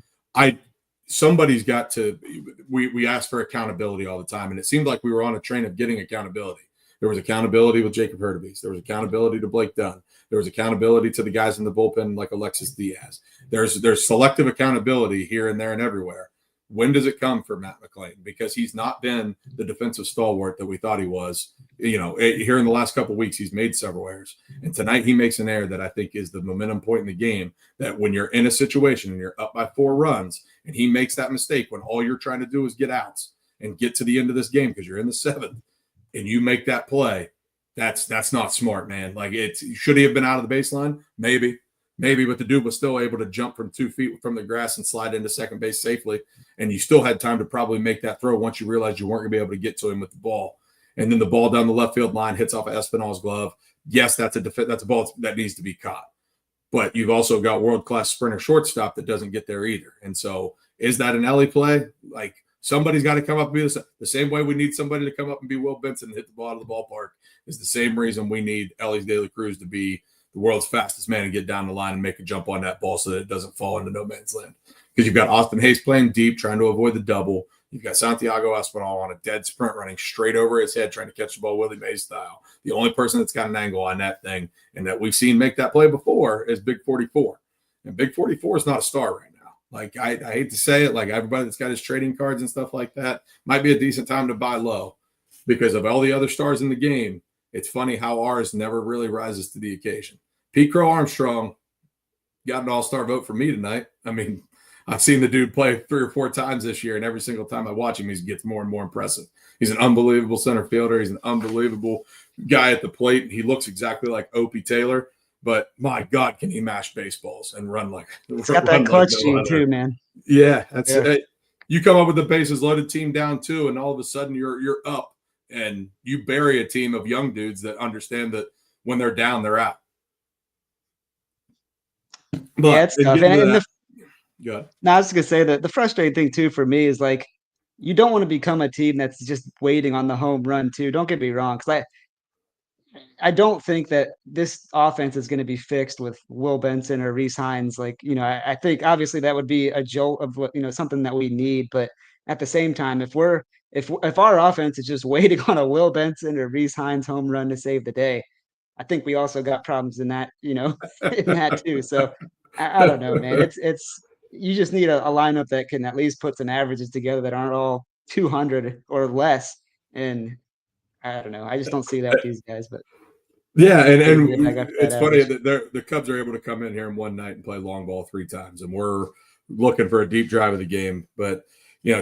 somebody's got to – we ask for accountability all the time, and it seemed like we were on a train of getting accountability. There was accountability with Jacob Hurtubise. There was accountability to Blake Dunn. There was accountability to the guys in the bullpen like Alexis Diaz. There's selective accountability here and there and everywhere. When does it come for Matt McLain? Because he's not been the defensive stalwart that we thought he was. Here in the last couple of weeks, he's made several errors. And tonight he makes an error that I think is the momentum point in the game, that when you're in a situation and you're up by 4 runs and he makes that mistake when all you're trying to do is get outs and get to the end of this game because you're in the 7th and you make that play, that's not smart, man. Like, should he have been out of the baseline? Maybe, but the dude was still able to jump from 2 feet from the grass and slide into second base safely. And you still had time to probably make that throw once you realized you weren't going to be able to get to him with the ball. and then the ball down the left field line hits off of Espinal's glove. Yes, that's a ball that needs to be caught. But you've also got world-class sprinter shortstop that doesn't get there either. And so is that an Elly play? Like, somebody's got to come up and be the same way we need somebody to come up and be Will Benson and hit the ball out of the ballpark is the same reason we need Elly De La Cruz to be the world's fastest man and get down the line and make a jump on that ball so that it doesn't fall into no man's land. Because you've got Austin Hayes playing deep, trying to avoid the double. You've got Santiago Espinal on a dead sprint running straight over his head, trying to catch the ball Willie Mays style. The only person that's got an angle on that thing and that we've seen make that play before is Big 44. And Big 44 is not a star right now. Like, I hate to say it, like everybody that's got his trading cards and stuff like that might be a decent time to buy low because of all the other stars in the game. It's funny how ours never really rises to the occasion. Pete Crow Armstrong got an all-star vote for me tonight. I mean, I've seen the dude play 3 or 4 times this year, and every single time I watch him, he gets more and more impressive. He's an unbelievable center fielder. He's an unbelievable guy at the plate. He looks exactly like Opie Taylor, but my God, can he mash baseballs and run like – He's got that clutch gene too, man. Yeah, that's it. You come up with the bases loaded team down 2, and all of a sudden you're up, and you bury a team of young dudes that understand that when they're down, they're out. But yeah, it's tough. Good. Now, I was going to say that the frustrating thing, too, for me is, like, you don't want to become a team that's just waiting on the home run, too. Don't get me wrong, because I don't think that this offense is going to be fixed with Will Benson or Reese Hines. Like, I think obviously that would be a jolt of what, something that we need. But at the same time, if our offense is just waiting on a Will Benson or Reese Hines home run to save the day, I think we also got problems in that, in that too. So I don't know, man. It's you just need a lineup that can at least put some averages together that aren't all 200 or less. And I don't know. I just don't see that with these guys. But yeah, and it's funny that the Cubs are able to come in here in one night and play long ball 3 times, and we're looking for a deep drive of the game. But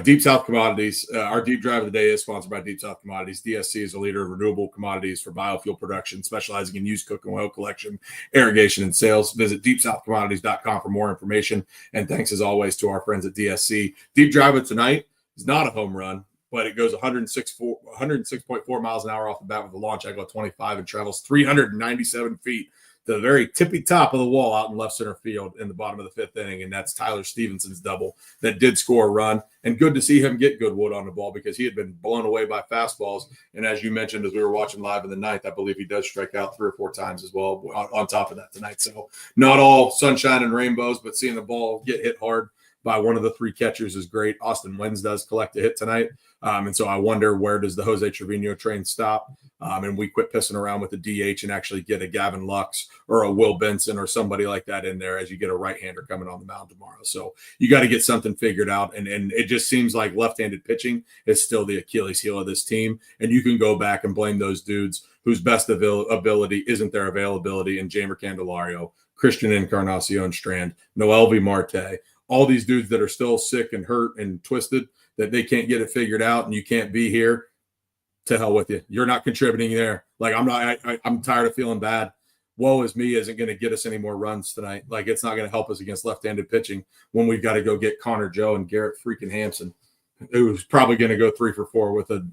Deep South Commodities, our deep drive of the day is sponsored by Deep South Commodities. DSC is a leader of renewable commodities for biofuel production, specializing in used cooking oil collection, irrigation, and sales. Visit deepsouthcommodities.com for more information. And thanks, as always, to our friends at DSC. Deep drive of tonight is not a home run, but it goes 106.4 miles an hour off the bat with a launch angle of 25 and travels 397 feet to the very tippy top of the wall out in left center field in the bottom of the 5th inning. And that's Tyler Stevenson's double that did score a run. And good to see him get good wood on the ball because he had been blown away by fastballs. And as you mentioned, as we were watching live in the 9th, I believe he does strike out 3 or 4 times as well on top of that tonight. So not all sunshine and rainbows, but seeing the ball get hit hard by one of the 3 catchers is great. Austin Wens does collect a hit tonight. And so I wonder, where does the Jose Trevino train stop? And we quit pissing around with the DH and actually get a Gavin Lux or a Will Benson or somebody like that in there as you get a right-hander coming on the mound tomorrow. So you got to get something figured out. And it just seems like left-handed pitching is still the Achilles heel of this team. And you can go back and blame those dudes whose best ability isn't their availability in Jamer Candelario, Christian Encarnacion Strand, Noelvi Marte, all these dudes that are still sick and hurt and twisted, that they can't get it figured out and you can't be here. To hell with you. You're not contributing there. Like, I'm tired of feeling bad. Woe is me isn't going to get us any more runs tonight. Like, it's not going to help us against left-handed pitching when we've got to go get Connor Joe and Garrett freaking Hampson, who's probably going to go 3 for 4 with a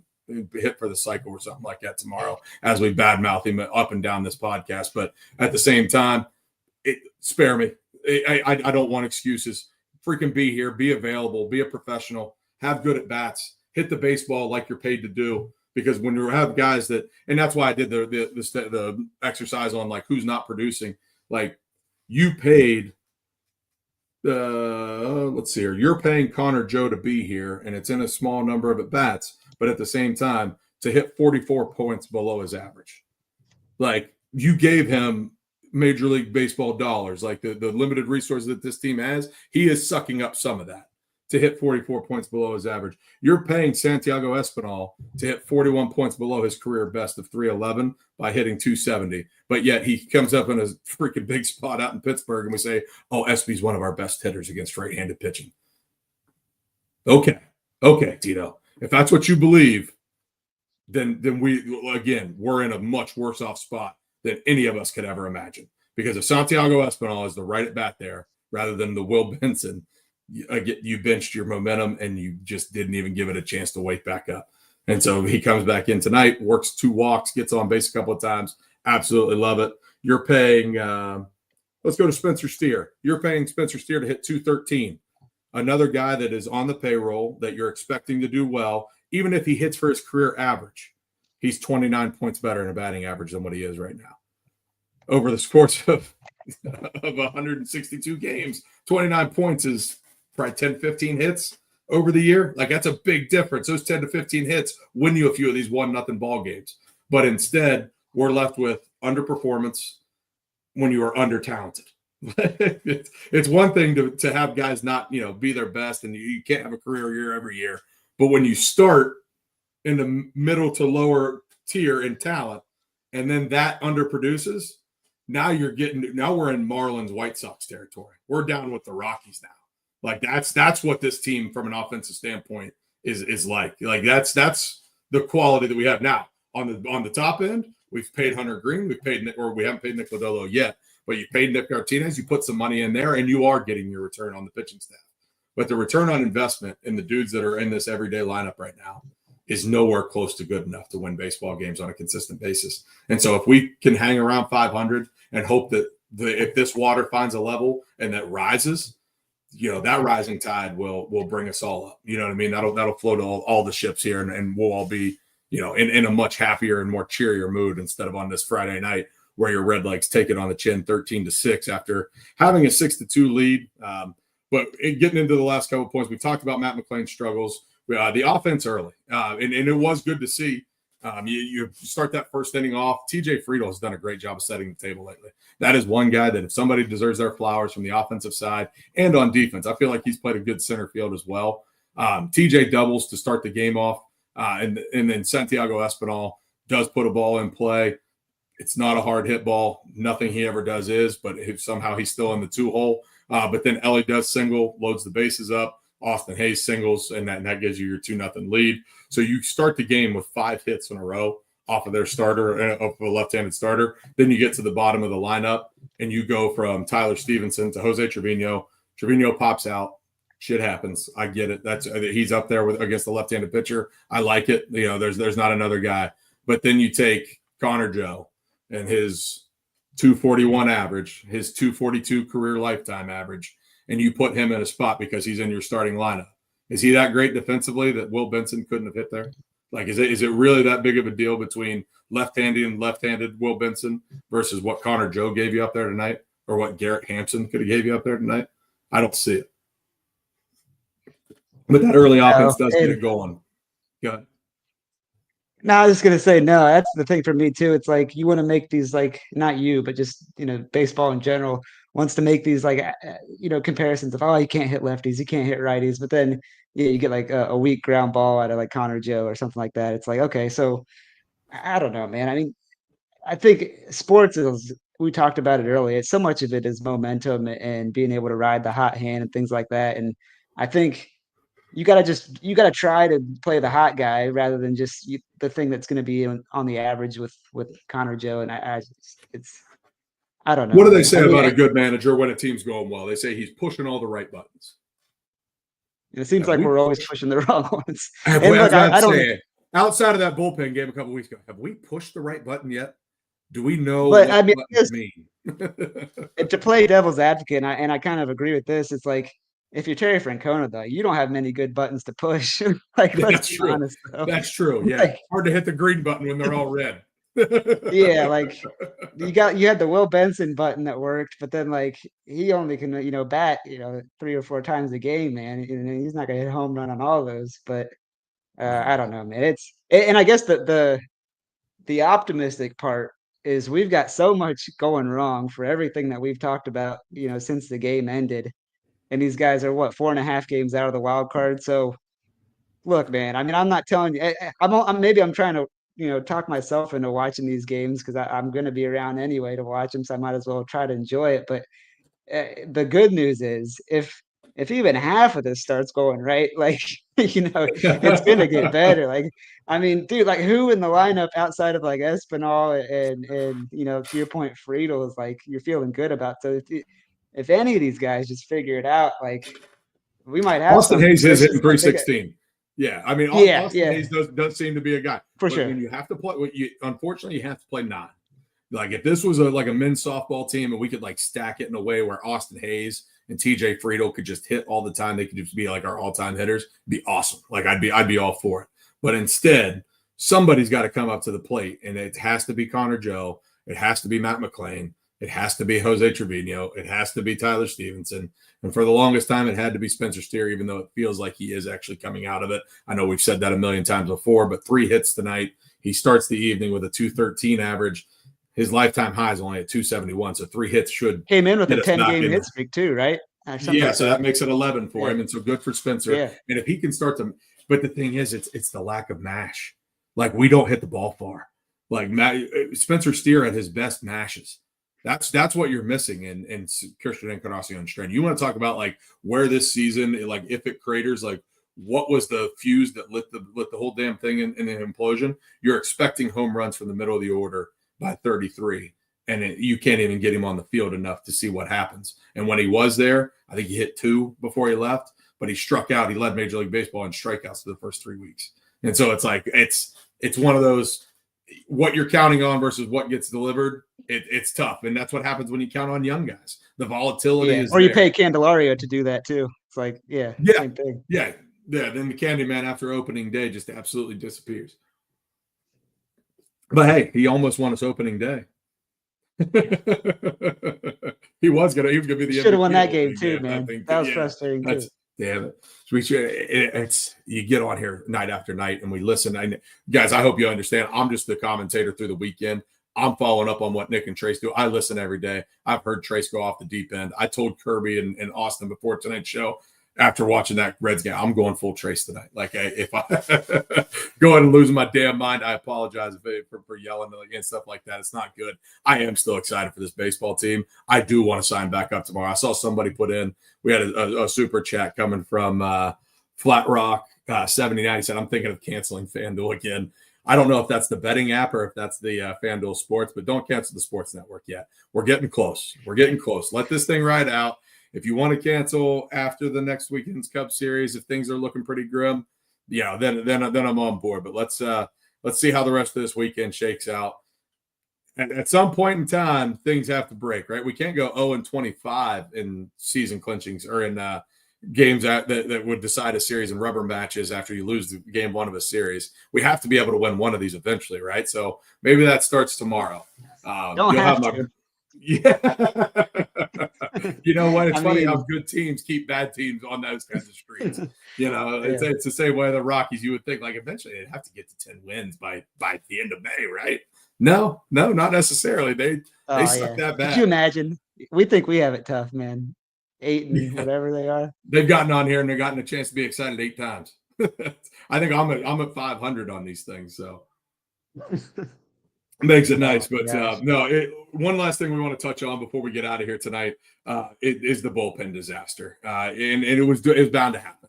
hit for the cycle or something like that tomorrow as we badmouth him up and down this podcast. But at the same time, spare me. I don't want excuses. Freaking be here, be available, be a professional, have good at bats, hit the baseball like you're paid to do. Because when you have guys that, and that's why I did the exercise on like who's not producing. Like, you paid, let's see here, you're paying Connor Joe to be here, and it's in a small number of at bats, but at the same time to hit 44 points below his average. Like, you gave him Major League Baseball dollars, like the limited resources that this team has. He is sucking up some of that to hit 44 points below his average. You're paying Santiago Espinal to hit 41 points below his career best of 311 by hitting 270. But yet he comes up in a freaking big spot out in Pittsburgh and we say, oh, Espy's one of our best hitters against right-handed pitching. Okay, Tito. If that's what you believe, then we're in a much worse off spot than any of us could ever imagine. Because if Santiago Espinal is the right at bat there rather than the Will Benson, you benched your momentum and you just didn't even give it a chance to wake back up. And so he comes back in tonight, works 2 walks, gets on base a couple of times. Absolutely love it. You're paying, let's go to Spencer Steer. You're paying Spencer Steer to hit 213. Another guy that is on the payroll that you're expecting to do well, even if he hits for his career average, he's 29 points better in a batting average than what he is right now. Over the course of 162 games, 29 points is probably 10, 15 hits over the year. Like, that's a big difference. Those 10 to 15 hits win you a few of these 1-0 ball games. But instead, we're left with underperformance when you are under-talented. It's one thing to have guys not, be their best, and you can't have a career year every year. But when you start in the middle to lower tier in talent, and then that underproduces, now we're in Marlins White Sox territory. We're down with the Rockies now. Like, that's what this team from an offensive standpoint is like. Like, that's the quality that we have now. On the top end, we've paid Hunter Greene, we haven't paid Nick Lodolo yet, but you paid Nick Martinez, you put some money in there, and you are getting your return on the pitching staff. But the return on investment in the dudes that are in this everyday lineup right now is nowhere close to good enough to win baseball games on a consistent basis. And so if we can hang around 500 and hope that if this water finds a level and that rises, that rising tide will bring us all up. You know what I mean? That'll float all the ships here, and we'll all be, in a much happier and more cheerier mood instead of on this Friday night where your Redlegs take it on the chin 13-6 after having a 6-2 lead. But getting into the last couple of points, we talked about Matt McLain's struggles. The offense early, and it was good to see. You start that first inning off. TJ Friedel has done a great job of setting the table lately. That is one guy that if somebody deserves their flowers from the offensive side and on defense, I feel like he's played a good center field as well. TJ doubles to start the game off, and then Santiago Espinal does put a ball in play. It's not a hard hit ball. Nothing he ever does is, but somehow he's still in the 2-hole. But then Elly does single, loads the bases up. Austin Hayes singles, and that gives you your 2-0 lead. So you start the game with 5 hits in a row off of their starter, off of a left-handed starter. Then you get to the bottom of the lineup, and you go from Tyler Stevenson to Jose Trevino. Trevino pops out. Shit happens. I get it. He's up there against the left-handed pitcher. I like it. There's not another guy. But then you take Connor Joe and his 241 average, his 242 career lifetime average, and you put him in a spot because he's in your starting lineup. Is he that great defensively that Will Benson couldn't have hit there? Like, is it really that big of a deal between left-handed Will Benson versus what Connor Joe gave you up there tonight, or what Garrett Hampson could have gave you up there tonight? I don't see it. But that early offense does get it going. Go ahead. No, I was just gonna say, no, that's the thing for me too. It's like you want to make these, like, not you, but just baseball in general wants to make these, like, comparisons of, oh, you can't hit lefties, you can't hit righties, but then you get like a weak ground ball out of like Connor Joe or something like that. It's like, okay, so I don't know, man. I mean, I think sports is, we talked about it earlier. So much of it is momentum and being able to ride the hot hand and things like that. And I think you gotta try to play the hot guy rather than just the thing that's going to be on the average with Connor Joe. And I don't know. What do they say about a good manager when a team's going well? They say he's pushing all the right buttons. It seems like we're always pushing the wrong ones. Outside of that bullpen game a couple weeks ago, have we pushed the right button yet? Do we know but, what I mean, buttons mean? To play devil's advocate, and I kind of agree with this, it's like, if you're Terry Francona, though, you don't have many good buttons to push. Like, let's be honest, though. That's true. Yeah, like, hard to hit the green button when they're all red. Yeah, like you had the Will Benson button that worked, but then like he only can bat 3 or 4 times a game, man. He's not gonna hit a home run on all those. But I don't know, man. And I guess the optimistic part is we've got so much going wrong for everything that we've talked about, since the game ended. And these guys are 4.5 games out of the wild card. So look, man, I mean, I'm not telling you, I'm trying to, talk myself into watching these games because I'm going to be around anyway to watch them. So I might as well try to enjoy it. But the good news is if even half of this starts going right, like, it's going to get better. Like, I mean, dude, like who in the lineup outside of like Espinal and to your point, Friedel is like, you're feeling good about. So if any of these guys just figure it out, like we might have Austin Hayes is hitting 316. Yeah, I mean, Yeah, Austin yeah. Hayes does seem to be a guy. For But sure. when you have to play, unfortunately, you have to play 9. Like if this was like a men's softball team and we could like stack it in a way where Austin Hayes and TJ Friedel could just hit all the time, they could just be like our all-time hitters, it'd be awesome. Like I'd be all for it. But instead, somebody's got to come up to the plate, and it has to be Connor Joe. It has to be Matt McLain. It has to be Jose Trevino. It has to be Tyler Stevenson. And for the longest time, it had to be Spencer Steer, even though it feels like he is actually coming out of it. I know we've said that a million times before, but 3 hits tonight. He starts the evening with a 213 average. His lifetime high is only at 271, so 3 hits should came in with a get us back 10-game in hit there. streak too, right? Yeah, so that makes it 11 for him, and so good for Spencer. Yeah. And if he can start to, but the thing is, it's the lack of mash. Like we don't hit the ball far. Like Spencer Steer at his best mashes. That's what you're missing in Christian Encarnacion strain. You want to talk about like where this season, like if it craters, like what was the fuse that lit the whole damn thing in an implosion? You're expecting home runs from the middle of the order by 33, and you can't even get him on the field enough to see what happens. And when he was there, I think he hit 2 before he left, but he struck out. He led Major League Baseball in strikeouts for the first 3 weeks. And so it's like it's one of those what you're counting on versus what gets delivered. It's tough, and that's what happens when you count on young guys. The volatility is or you there. pay Candelario to do that too. It's like same thing. Yeah. Then the Candyman after opening day just absolutely disappears. But hey, he almost won us opening day. he was gonna be the Should have won that MVP game too, man. I think That was frustrating too. Damn it. It's you get on here night after night and we listen. Guys, I hope you understand. I'm just the commentator through the weekend. I'm following up on what Nick and Trace do. I listen every day. I've heard Trace go off the deep end. I told Kirby and Austin before tonight's show, after watching that Reds game, I'm going full Trace tonight. Like, if I go ahead and lose my damn mind, I apologize for yelling and stuff like that. It's not good. I am still excited for this baseball team. I do want to sign back up tomorrow. I saw somebody put in, we had a super chat coming from Flat Rock 79. He said, I'm thinking of canceling FanDuel again. I don't know if that's the betting app or if that's the FanDuel Sports, but don't cancel the Sports Network yet. We're getting close. Let this thing ride out. If you want to cancel after the next weekend's Cubs series, if things are looking pretty grim, then I'm on board. But let's see how the rest of this weekend shakes out. And at some point in time, things have to break, right? We can't go 0-25 in season clinchings or in games that would decide a series and rubber matches after you lose the game 1 of a series. We have to be able to win one of these eventually, right? So maybe that starts tomorrow. Don't have to. Yeah. You know what? It's funny how good teams keep bad teams on those kinds of streets. It's the same way the Rockies. You would think like eventually they'd have to get to 10 wins by the end of May, right? No, not necessarily. They suck that bad. Could you imagine? We think we have it tough, man. 8 and whatever they are. They've gotten on here and they've gotten a chance to be excited 8 times. I think I'm at 500 on these things, so makes it nice. But one last thing we want to touch on before we get out of here tonight it is the bullpen disaster, and it was bound to happen.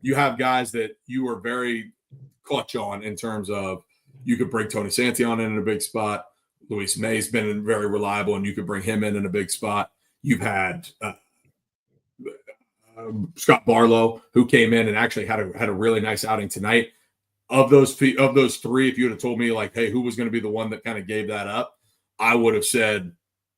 You have guys that you are very clutch on in terms of you could bring Tony Santillan in a big spot. Luis May's been very reliable, and you could bring him in a big spot. You've had Scott Barlow, who came in and actually had a really nice outing tonight. Of those 3, if you would have told me like, hey, who was going to be the one that kind of gave that up, I would have said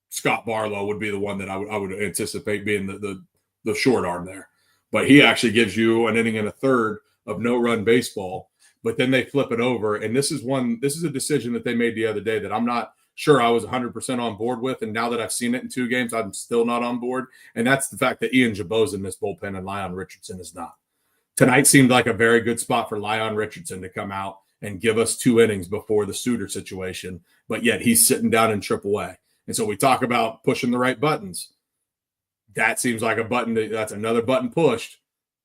Scott Barlow would be the one that I would anticipate being the short arm there. But he actually gives you an inning and a third of no-run baseball. But then they flip it over, and this is a decision that they made the other day that I'm not sure I was 100% on board with, and now that I've seen it in 2 games, I'm still not on board, and that's the fact that Ian Jabot's in this bullpen and Leon Richardson is not. Tonight seemed like a very good spot for Leon Richardson to come out and give us 2 innings before the Suter situation, but yet he's sitting down in AAA. And so we talk about pushing the right buttons. That seems like a button that's another button pushed,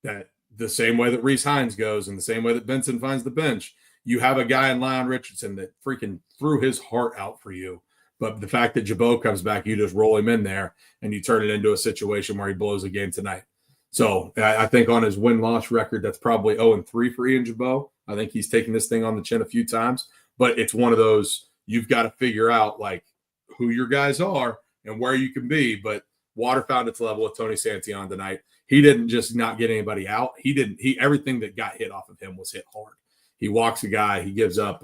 that the same way that Reese Hines goes and the same way that Benson finds the bench. You have a guy in Leon Richardson that freaking threw his heart out for you. But the fact that Jabot comes back, you just roll him in there and you turn it into a situation where he blows a game tonight. So I think on his win-loss record, that's probably 0-3 for Ian Jabot. I think he's taken this thing on the chin a few times. But it's one of those, you've got to figure out like who your guys are and where you can be. But Water found its level with Tony Santillan tonight. He didn't just not get anybody out. He everything that got hit off of him was hit hard. He walks a guy. He gives up.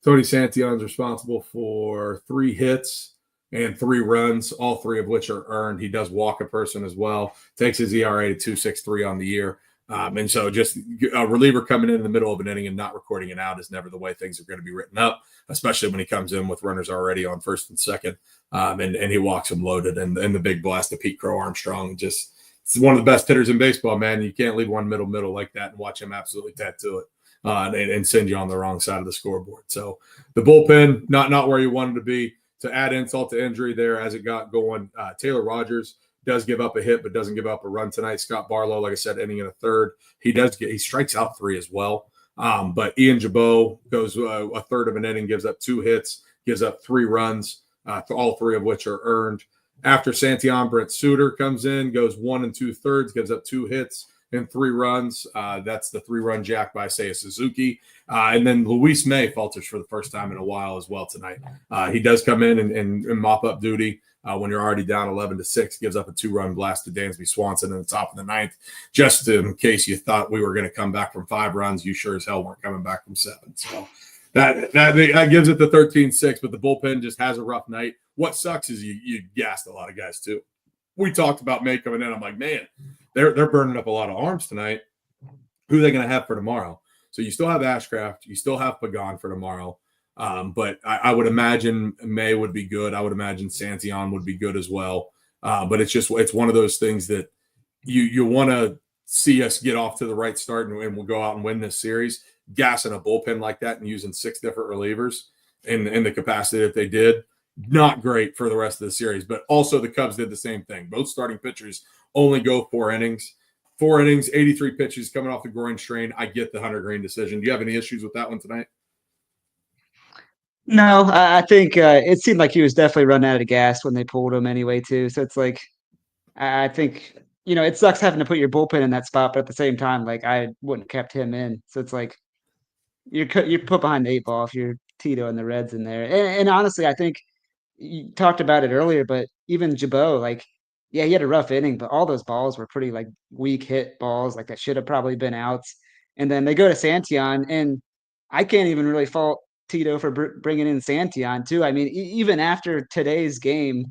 Tony Santillan's responsible for 3 hits and 3 runs, all 3 of which are earned. He does walk a person as well. Takes his ERA to 2.63 on the year. And so just a reliever coming in the middle of an inning and not recording an out is never the way things are going to be written up, especially when he comes in with runners already on first and second. And he walks them loaded. And the big blast of Pete Crow Armstrong, just it's one of the best hitters in baseball, man. You can't leave one middle like that and watch him absolutely tattoo it and send you on the wrong side of the scoreboard. So the bullpen, not where you wanted to be. To add insult to injury there as it got going, Taylor Rogers does give up a hit, but doesn't give up a run tonight. Scott Barlow, like I said, inning in a third. He strikes out 3 as well. But Ian Jabot goes a third of an inning, gives up 2 hits, gives up 3 runs, all 3 of which are earned. After Santillan, Brent Suter comes in, goes 1 2/3, gives up 2 hits and 3 runs. That's the 3-run jack by Seiya Suzuki. And then Luis May falters for the first time in a while as well tonight. He does come in and mop up duty when you're already down 11-6, gives up a 2-run blast to Dansby Swanson in the top of the 9th. Just in case you thought we were going to come back from 5 runs, you sure as hell weren't coming back from 7. So that gives it the 13-6, but the bullpen just has a rough night. What sucks is you gassed a lot of guys too. We talked about May coming in. I'm like, man, they're burning up a lot of arms tonight. Who are they going to have for tomorrow? So you still have Ashcraft. You still have Pagan for tomorrow. But I would imagine May would be good. I would imagine Santillan would be good as well. But it's one of those things that you want to see us get off to the right start and we'll go out and win this series. Gassing a bullpen like that and using 6 different relievers in the capacity that they did, not great for the rest of the series. But also the Cubs did the same thing. Both starting pitchers only go 4 innings. 4 innings, 83 pitches coming off the groin strain. I get the Hunter Greene decision. Do you have any issues with that one tonight? No, I think it seemed like he was definitely running out of gas when they pulled him anyway, too. So it's like, I think, it sucks having to put your bullpen in that spot, but at the same time, like I wouldn't have kept him in. So it's like you're put behind the 8 ball if you're Tito and the Reds in there. And honestly, I think you talked about it earlier, but even Jabot, like, yeah, he had a rough inning, but all those balls were pretty like weak hit balls, like that should have probably been outs. And then they go to Santillan, and I can't even really fault Tito for bringing in Santillan too. I mean, even after today's game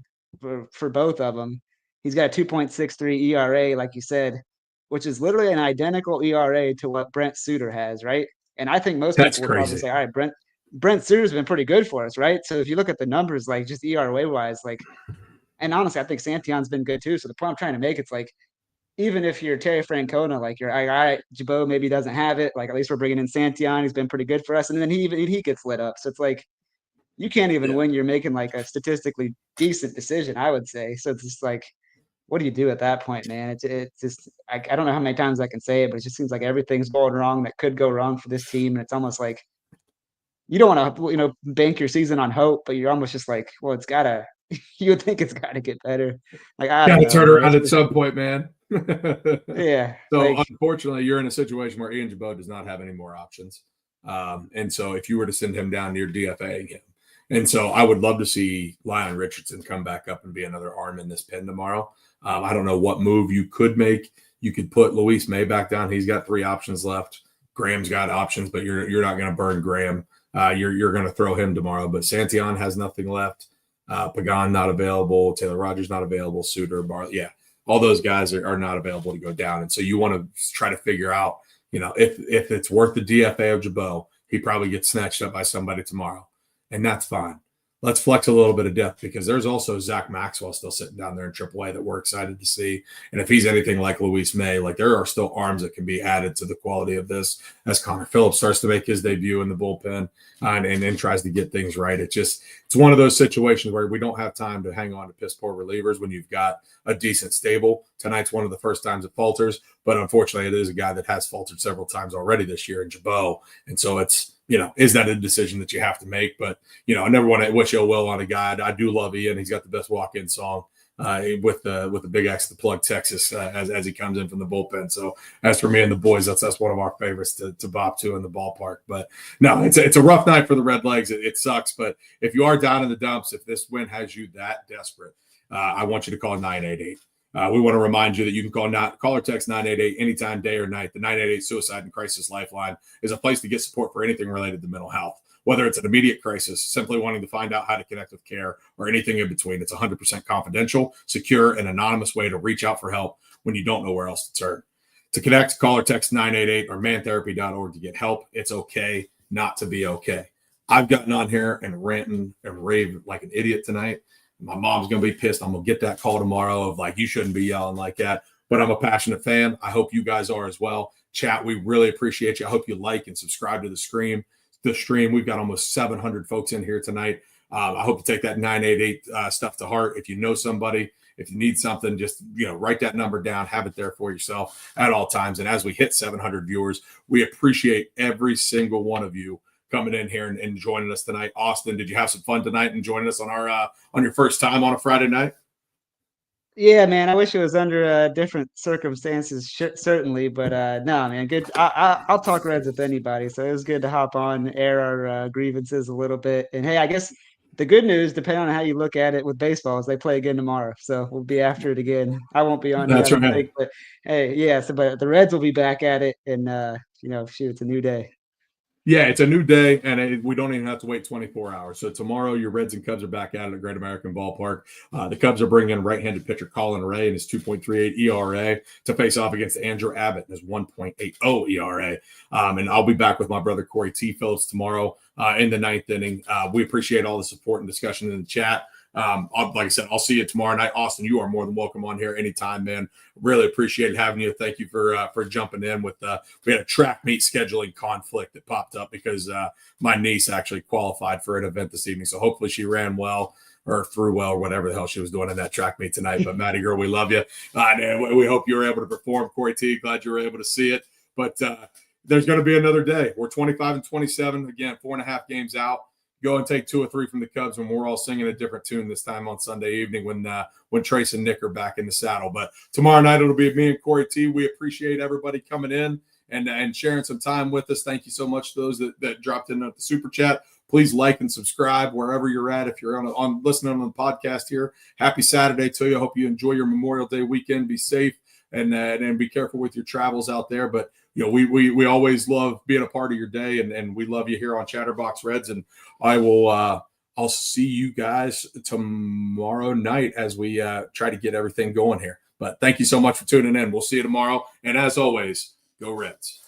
for both of them, he's got a 2.63 ERA, like you said, which is literally an identical ERA to what Brent Suter has, right? And I think most people would probably say, all right, Brent Suter's been pretty good for us, right? So if you look at the numbers, like just ERA wise, like, and honestly, I think Santillan's been good too. So the point I'm trying to make, it's like, even if you're Terry Francona, like you're all right, Jabot maybe doesn't have it. Like at least we're bringing in Santillan. He's been pretty good for us. And then he gets lit up. So it's like, you can't even win. You're making like a statistically decent decision, I would say. So it's just like, what do you do at that point, man? It's just, I don't know how many times I can say it, but it just seems like everything's going wrong that could go wrong for this team. And it's almost like, you don't want to, bank your season on hope, but you're almost just like, well, it's gotta, you would think it's gotta get better. Like, I gotta turn around at some point, man. Yeah. So unfortunately, you're in a situation where Ian Jabot does not have any more options. And so if you were to send him down, you're DFAing him. And so I would love to see Lyon Richardson come back up and be another arm in this pen tomorrow. I don't know what move you could make. You could put Luis May back down. He's got 3 options left. Graham's got options, but you're not going to burn Graham. You're going to throw him tomorrow. But Santillan has nothing left. Pagan not available. Taylor Rogers not available. Suter, all those guys are not available to go down. And so you want to try to figure out, if it's worth the DFA of Jabot, he probably gets snatched up by somebody tomorrow. And that's fine. Let's flex a little bit of depth because there's also Zach Maxwell still sitting down there in AAA that we're excited to see. And if he's anything like Luis May, like there are still arms that can be added to the quality of this as Connor Phillips starts to make his debut in the bullpen and tries to get things right. It's one of those situations where we don't have time to hang on to piss poor relievers when you've got a decent stable. Tonight's one of the first times it falters, but unfortunately it is a guy that has faltered several times already this year in Jabot. And so it's, is that a decision that you have to make? But, I never want to wish ill will on a guy. I do love Ian. He's got the best walk-in song with the big X to plug Texas as he comes in from the bullpen. So as for me and the boys, that's one of our favorites to bop to in the ballpark. But no, it's a rough night for the Red Legs. It sucks. But if you are down in the dumps, if this win has you that desperate, I want you to call 988. We want to remind you that you can call or text 988 anytime, day or night. The 988 Suicide and Crisis Lifeline is a place to get support for anything related to mental health, whether it's an immediate crisis, simply wanting to find out how to connect with care, or anything in between. It's 100% confidential, secure, and anonymous way to reach out for help when you don't know where else to turn. To connect, call or text 988 or mantherapy.org to get help. It's okay not to be okay. I've gotten on here and ranting and raving like an idiot tonight. My mom's going to be pissed. I'm going to get that call tomorrow of like, you shouldn't be yelling like that. But I'm a passionate fan. I hope you guys are as well. Chat, we really appreciate you. I hope you like and subscribe to the stream. We've got almost 700 folks in here tonight. I hope you take that 988 stuff to heart. If you know somebody, if you need something, just write that number down, have it there for yourself at all times. And as we hit 700 viewers, we appreciate every single one of you coming in here and joining us tonight. Austin, did you have some fun tonight and joining us on our on your first time on a Friday night? Yeah, man. I wish it was under different circumstances, certainly, but no, man. Good. I'll talk Reds with anybody, so it was good to hop on, air our grievances a little bit. And hey, I guess the good news, depending on how you look at it with baseball, is they play again tomorrow, so we'll be after it again. I won't be on here, That's I don't right. think, but hey, yeah. So, but the Reds will be back at it, and shoot, it's a new day. Yeah, it's a new day, and we don't even have to wait 24 hours. So tomorrow, your Reds and Cubs are back at it at Great American Ballpark. The Cubs are bringing in right-handed pitcher Colin Ray and his 2.38 ERA to face off against Andrew Abbott and his 1.80 ERA. And I'll be back with my brother Corey T. Phillips tomorrow in the ninth inning. We appreciate all the support and discussion in the chat. Like I said, I'll see you tomorrow night. Austin, you are more than welcome on here anytime, man. Really appreciate having you. Thank you for jumping in with we had a track meet scheduling conflict that popped up because my niece actually qualified for an event this evening. So hopefully she ran well or threw well or whatever the hell she was doing in that track meet tonight. But Maddie girl, we love you. And we hope you were able to perform. Corey T, glad you were able to see it. But there's going to be another day. We're 25-27. Again, 4.5 games out. Go and take 2 or 3 from the Cubs when we're all singing a different tune this time on Sunday evening when Trace and Nick are back in the saddle. But tomorrow night it'll be me and Corey T. We appreciate everybody coming in and sharing some time with us. Thank you so much to those that dropped in at the super chat. Please like and subscribe wherever you're at. If you're on listening on the podcast here, happy Saturday to you. I hope you enjoy your Memorial Day weekend. Be safe and be careful with your travels out there. But we always love being a part of your day, and we love you here on Chatterbox Reds. And I'll see you guys tomorrow night as we try to get everything going here. But thank you so much for tuning in. We'll see you tomorrow. And as always, go Reds.